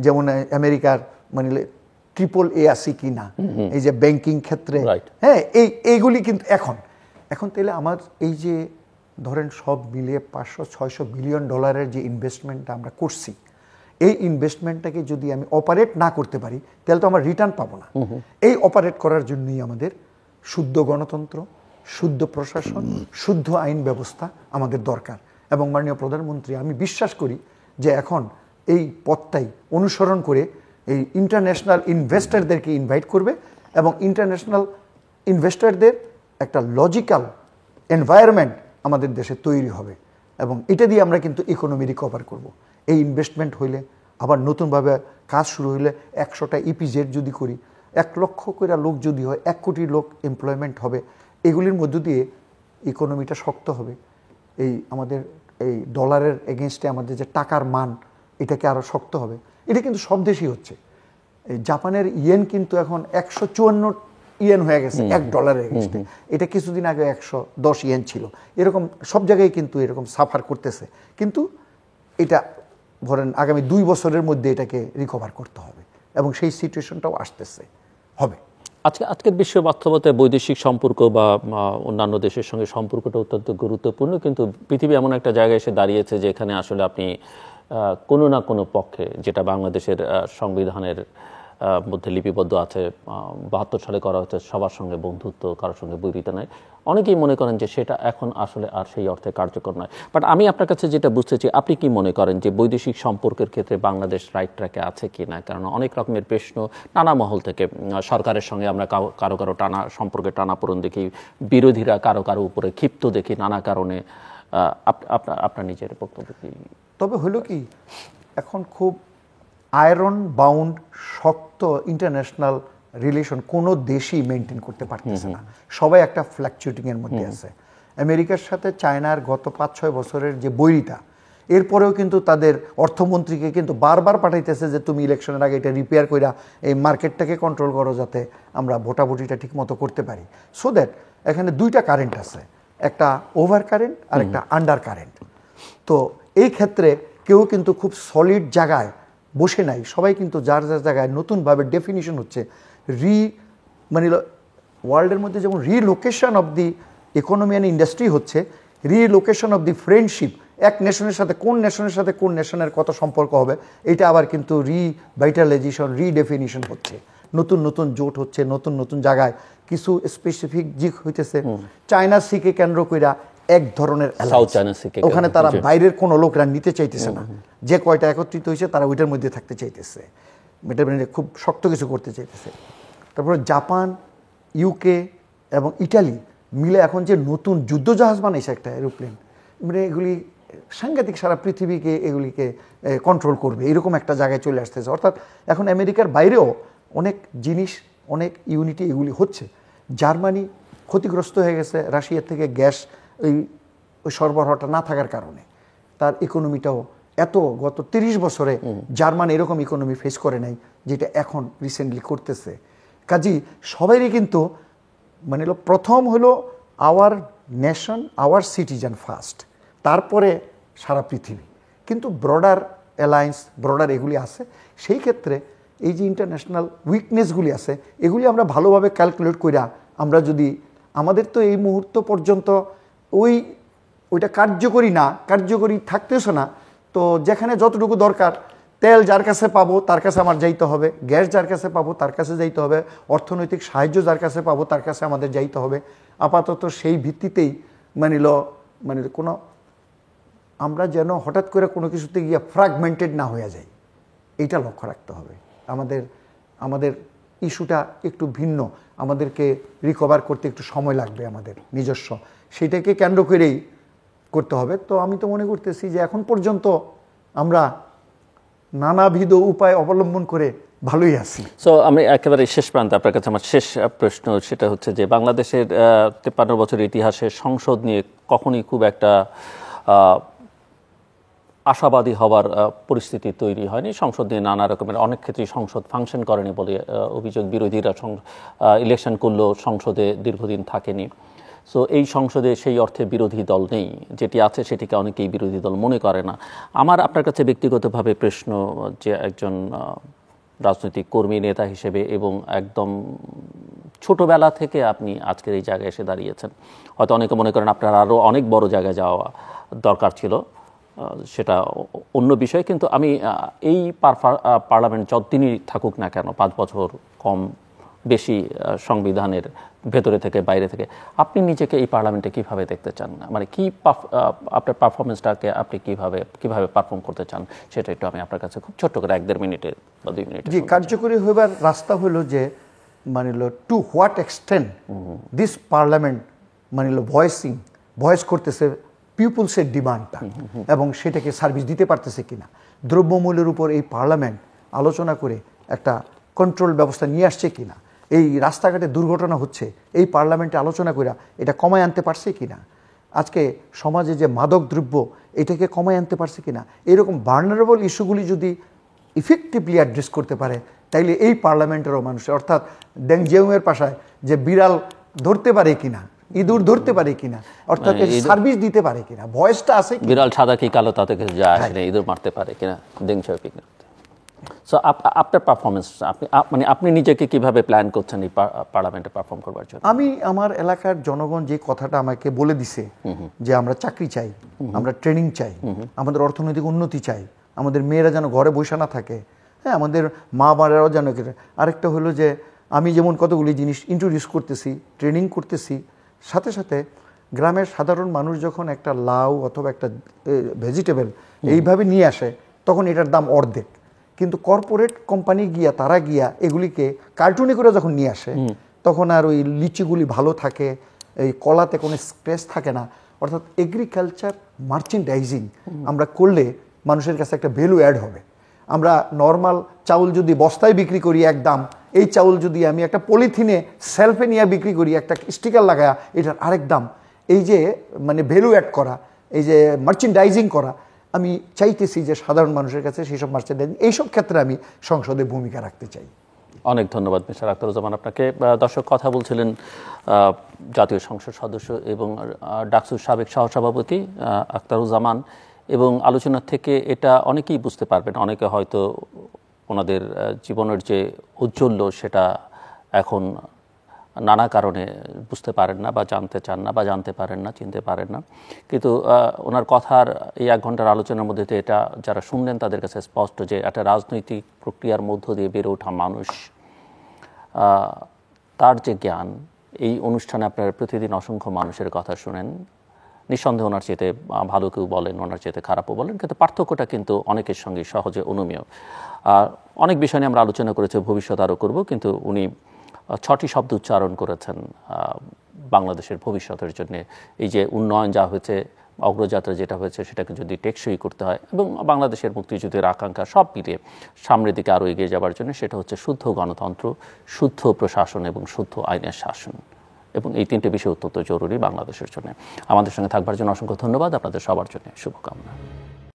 যেমন আমেরিকার মানে AAA আছে কি না, এই যে ব্যাংকিং ক্ষেত্রে, হ্যাঁ এইগুলি কিন্তু এখন তাহলে আমার এই যে ধরেন সব মিলিয়ে 500-600 বিলিয়ন ডলারের যে ইনভেস্টমেন্টটা আমরা করছি, এই ইনভেস্টমেন্টটাকে যদি আমি অপারেট না করতে পারি, তাহলে তো আমার রিটার্ন পাবো না। এই অপারেট করার জন্যই আমাদের শুদ্ধ গণতন্ত্র, শুদ্ধ প্রশাসন, শুদ্ধ আইন ব্যবস্থা আমাদের দরকার। এবং মাননীয় প্রধানমন্ত্রী, আমি বিশ্বাস করি যে এখন এই পথটাই অনুসরণ করে এই ইন্টারন্যাশনাল ইনভেস্টরদেরকে ইনভাইট করবে, এবং ইন্টারন্যাশনাল ইনভেস্টরদের একটা লজিক্যাল এনভায়রনমেন্ট আমাদের দেশে তৈরি হবে, এবং এটা দিয়ে আমরা কিন্তু ইকোনমি রিকভার করব। এই ইনভেস্টমেন্ট হইলে আবার নতুনভাবে কাজ শুরু হইলে 100টা ইপিজেড যদি করি, 1 লক্ষ করে লোক যদি হয়, 1 কোটি লোক এমপ্লয়মেন্ট হবে, এগুলির মধ্য দিয়ে ইকোনমিটা শক্ত হবে। এই আমাদের এই ডলারের এগেনস্টে আমাদের যে টাকার মান, এটাকে আরও শক্ত হবে। এটা কিন্তু সব দেশেই হচ্ছে। এই জাপানের ইয়েন কিন্তু এখন 154 ইয়েন হয়ে গেছে $1 এগেনস্টে, এটা কিছুদিন আগে 110 ইয়েন ছিল। এরকম সব জায়গায় কিন্তু এরকম সাফার করতেছে, কিন্তু এটা ধরেন আগামী 2 বছরের মধ্যে এটাকে রিকভার করতে হবে, এবং সেই সিচুয়েশনটাও আসতেছে হবে। আজকের বিশ্ব বাস্তবতায় বৈদেশিক সম্পর্ক বা অন্যান্য দেশের সঙ্গে সম্পর্কটা অত্যন্ত গুরুত্বপূর্ণ, কিন্তু পৃথিবী এমন একটা জায়গায় এসে দাঁড়িয়েছে যেখানে আসলে আপনি কোনো না কোনো পক্ষে, যেটা বাংলাদেশের সংবিধানের মধ্যে লিপিবদ্ধ আছে, ৭২ সালে করা হচ্ছে, সবার সঙ্গে বন্ধুত্ব, কারোর সঙ্গে বৈরিতা নাই, অনেকেই মনে করেন যে সেটা এখন আসলে আর সেই অর্থে কার্যকর নয়। বাট আমি আপনার কাছে যেটা বুঝতে চাই, আপনি কি মনে করেন যে বৈদেশিক সম্পর্কের ক্ষেত্রে বাংলাদেশ রাইট ট্র্যাকে আছে কি না? কারণ অনেক রকমের প্রশ্ন নানা মহল থেকে, সরকারের সঙ্গে আমরা কারো কারো সম্পর্কে টানাপোড়েন দেখি, বিরোধীরা কারো কারো উপরে ক্ষিপ্ত দেখি নানা কারণে। আপনার নিজের বক্তব্য কি? তবে হলো কি, এখন খুব আয়রন বাউন্ড শক্ত ইন্টারন্যাশনাল রিলেশন কোনো দেশই মেনটেন করতে পারতেছে না, সবাই একটা ফ্ল্যাকচুয়েটিং এর মধ্যে আছে। আমেরিকার সাথে চায়নার গত ৫-৬ বছরের যে বৈরিতা, এরপরেও কিন্তু তাদের অর্থমন্ত্রীকে কিন্তু বারবার পাঠাইতেছে যে তুমি ইলেকশনের আগে এটা রিপেয়ার কইরা এই মার্কেটটাকে কন্ট্রোল করো, যাতে আমরা ভোটাভুটিটা ঠিক মতো করতে পারি। সো দ্যাট এখানে দুইটা কারেন্ট আছে, একটা ওভার কারেন্ট আর একটা আন্ডার কারেন্ট। তো এই ক্ষেত্রে কেউ কিন্তু খুব সলিড জায়গায় বসে নাই, সবাই কিন্তু যার যার জায়গায় নতুনভাবে ডেফিনিশন হচ্ছে মানে ওয়ার্ল্ডের মধ্যে যেমন relocation of the economy and industry হচ্ছে, রিলোকেশন অফ দি ফ্রেন্ডশিপ, এক নেশনের সাথে কোন নেশনের কত সম্পর্ক হবে, এটা আবার কিন্তু রিভাইটালাইজেশন, রিডেফিনিশন হচ্ছে, নতুন নতুন জোট হচ্ছে, নতুন নতুন জায়গায় কিছু স্পেসিফিক দিক হইতেছে। চায়না সিকে কেন্দ্র কইরা এক ধরনের ওখানে তারা বাইরের কোনো লোকরা নিতে চাইতেছে না, যে কয়টা একত্রিত হয়েছে তারা ওইটার মধ্যে থাকতে চাইতেছে, খুব শক্ত কিছু করতে চাইতেছে। তারপরে জাপান, ইউকে এবং ইটালি মিলে এখন যে নতুন যুদ্ধজাহাজ বানাইছে, একটা এরোপ্লেন, মানে এগুলি সাংঘাতিক, সারা পৃথিবীকে এগুলিকে কন্ট্রোল করবে, এরকম একটা জায়গায় চলে আসতেছে। অর্থাৎ এখন আমেরিকার বাইরেও অনেক জিনিস, অনেক ইউনিটি এগুলি হচ্ছে। জার্মানি ক্ষতিগ্রস্ত হয়ে গেছে রাশিয়া থেকে গ্যাস ওই সরবরাহটা না থাকার কারণে, তার ইকোনমিটাও গত 30 বছরে জার্মান এরকম ইকোনমি ফেস করে নাই যেটা এখন রিসেন্টলি করতেছে। কাজী সবাইরই কিন্তু মানে প্রথম হলো our nation, our citizen first, তারপরে সারা পৃথিবী। কিন্তু ব্রডার অ্যালায়েন্স, ব্রডার এগুলি আছে। সেই ক্ষেত্রে এই যে ইন্টারন্যাশনাল উইকনেসগুলি আছে, এগুলি আমরা ভালোভাবে ক্যালকুলেট কইরা আমরা যদি, আমাদের তো এই মুহূর্ত পর্যন্ত ওইটা কার্যকরী থাকতেছে না, তো যেখানে যতটুকু দরকার, তেল যার কাছে পাবো তার কাছে আমার যাইতে হবে, গ্যাস যার কাছে পাবো তার কাছে যাইতে হবে, অর্থনৈতিক সাহায্য যার কাছে পাবো তার কাছে আমাদের যাইতে হবে। আপাতত সেই ভিত্তিতেই মানে কোনো আমরা যেন হঠাৎ করে কোনো কিছুতে গিয়ে ফ্র্যাগমেন্টেড না হয়ে যাই, এইটা লক্ষ্য রাখতে হবে। আমাদের ইস্যুটা একটু ভিন্ন, আমাদেরকে রিকভার করতে একটু সময় লাগবে, আমাদের নিজস্ব সেটাকে কেন্দ্র করেই করতে হবে। তো আমি তো মনে করতেছি যে এখন পর্যন্ত আমরা নানাবিধ উপায় অবলম্বন করে ভালোই আছি। সো আমি একেবারে শেষ প্রান্তে আপনার কাছে আমার শেষ প্রশ্ন সেটা হচ্ছে যে বাংলাদেশের 53 বছরের ইতিহাসে সংসদ নিয়ে কখনই খুব একটা আশাবাদী হবার পরিস্থিতি তৈরি হয়নি। সংসদ নিয়ে নানা রকমের, অনেক ক্ষেত্রেই সংসদ ফাংশন করেনি বলে অভিযোগ, বিরোধীরা ইলেকশন করলেও সংসদে দীর্ঘদিন থাকেনি। সো এই সংসদে সেই অর্থে বিরোধী দল নেই, যেটি আছে সেটিকে অনেকেই বিরোধী দল মনে করে না। আমার আপনার কাছে ব্যক্তিগতভাবে প্রশ্ন, যে একজন রাজনৈতিক কর্মী, নেতা হিসেবে, এবং একদম ছোটবেলা থেকে আপনি আজকের এই জায়গায় এসে দাঁড়িয়েছেন, হয়তো অনেকে মনে করেন আপনার আরও অনেক বড় জায়গায় যাওয়া দরকার ছিল, সেটা অন্য বিষয়। কিন্তু আমি এই পার্লামেন্ট যতদিনই থাকুক না কেন, 5 বছর কম বেশি, সংবিধানের ভেতরে থেকে বাইরে থেকে, আপনি নিজেকে এই পার্লামেন্টে কিভাবে দেখতে চান? মানে কি আপনার পারফরমেন্সটাকে আপনি কিভাবে পারফর্ম করতে চান, সেটা একটু আমি আপনার কাছে খুব ছোট্ট করে 1-1.5 মিনিটে বা 2 মিনিটে। জি, কার্যকরী হইবার রাস্তা হলো যে to what extent this parliament voice করতেছে পিপুলসের ডিমান্ডটা, এবং সেটাকে সার্ভিস দিতে পারতেছে কিনা। দ্রব্যমূল্যের উপর এই পার্লামেন্ট আলোচনা করে একটা কন্ট্রোল ব্যবস্থা নিয়ে আসছে কিনা, এই রাস্তাঘাটে দুর্ঘটনা হচ্ছে এই পার্লামেন্টে আলোচনা করে এটা কমায় আনতে পারছে কিনা, আজকে সমাজে যে মাদক দ্রব্য এটাকে কমায় আনতে পারছে কিনা, এরকম ভালনারেবল ইস্যুগুলি যদি ইফেক্টিভলি অ্যাড্রেস করতে পারে, তাইলে এই পার্লামেন্টেরও মানুষের, অর্থাৎ ডেং জিয়াংয়ের ভাষায়, যে বিড়াল ধরতে পারে কিনা, ইঁদুর ধরতে পারে কিনা, অর্থাৎ সার্ভিস দিতে পারে কিনা, ভয়েসটা আছে। বিড়াল সাদা কি কালো তাতে কিছু যায় আসে না, ইঁদুর মারতে পারে কিনা, ডেং জিয়াপিং। সো আপনার পারফরমেন্স, আপনি নিজেকে কিভাবে প্ল্যান করছেন এই পার্লামেন্টে পারফর্ম করবার জন্য? আমি আমার এলাকার জনগণ যে কথাটা আমাকে বলে দিছে যে আমরা চাকরি চাই, আমরা ট্রেনিং চাই, আমাদের অর্থনৈতিক উন্নতি চাই, আমাদের মেয়েরা যেন ঘরে বসে না থাকে, হ্যাঁ, আমাদের মা বাবারাও যেন। আরেকটা হলো যে আমি যেমন কতগুলি জিনিস ইন্ট্রোডিউস করতেছি, ট্রেনিং করতেছি, সাথে সাথে গ্রামের সাধারণ মানুষ যখন একটা লাউ অথবা একটা ভেজিটেবল এইভাবে নিয়ে আসে তখন এটার দাম অর্ধেক, কিন্তু কর্পোরেট কোম্পানি গিয়া তারা গিয়া এগুলিকে কার্টুনে করে যখন নিয়ে আসে তখন আর ওই লিচিগুলি ভালো থাকে, এই কলাতে কোনো স্ট্রেস থাকে না। অর্থাৎ এগ্রিকালচার মার্চেন্ডাইজিং আমরা করলে মানুষের কাছে একটা ভ্যালু অ্যাড হবে। আমরা নর্মাল চাউল যদি বস্তায় বিক্রি করি এক দাম, এই চাউল যদি আমি একটা পলিথিনে সেলফে নিয়ে বিক্রি করি একটা স্টিকার লাগায়া, এটার আরেক দাম। এই যে মানে ভ্যালু অ্যাড করা, এই যে মার্চেন্ডাইজিং করা, আমি চাইতেছি যে সাধারণ মানুষের কাছে সেই সব মার্চেন্ডাইজিং এইসব ক্ষেত্রে আমি সংসদে ভূমিকা রাখতে চাই। অনেক ধন্যবাদ মিস্টার আখতারুজ্জামান আপনাকে। দর্শক, কথা বলছিলেন জাতীয় সংসদ সদস্য এবং ডাকসুর সাবেক সহসভাপতি আখতারুজ্জামান, এবং আলোচনা থেকে এটা অনেকেই বুঝতে পারবেন, অনেকে হয়তো ওনাদের জীবনের যে ঔজ্জ্বল্য সেটা এখন নানা কারণে বুঝতে পারেন না বা জানতে চান না বা জানতে পারেন না, চিনতে পারেন না, কিন্তু ওনার কথার এই 1 ঘন্টার আলোচনার মধ্যে দিয়ে এটা যারা শুনলেন তাদের কাছে স্পষ্ট যে একটা রাজনৈতিক প্রক্রিয়ার মধ্য দিয়ে বেড়ে ওঠা মানুষ, তার যে জ্ঞান, এই অনুষ্ঠানে আপনারা প্রতিদিন অসংখ্য মানুষের কথা শুনেন, নিঃসন্দেহে ওনার চেয়ে ভালো কেউ বলেন, ওনার চেয়ে খারাপও বলেন, কিন্তু পার্থক্যটা কিন্তু অনেকের সঙ্গে সহজে অনুমেয়। অনেক বিষয় নিয়ে আমরা আলোচনা করেছি, ভবিষ্যৎ আরও করব, কিন্তু উনি 6টি শব্দ উচ্চারণ করেছেন বাংলাদেশের ভবিষ্যতের জন্য। এই যে উন্নয়ন যা হয়েছে, অগ্রযাত্রা যেটা হয়েছে, সেটাকে যদি টেকসই করতে হয় এবং বাংলাদেশের মুক্তিযুদ্ধের আকাঙ্ক্ষা সব মিলিয়ে সামনের দিকে আরও এগিয়ে যাওয়ার জন্য, সেটা হচ্ছে শুদ্ধ গণতন্ত্র, শুদ্ধ প্রশাসন এবং শুদ্ধ আইনের শাসন। এবং এই 3টে বিষয় অত্যন্ত জরুরি বাংলাদেশের জন্য। আমাদের সঙ্গে থাকবার জন্য অসংখ্য ধন্যবাদ। আপনাদের সবার জন্য শুভকামনা।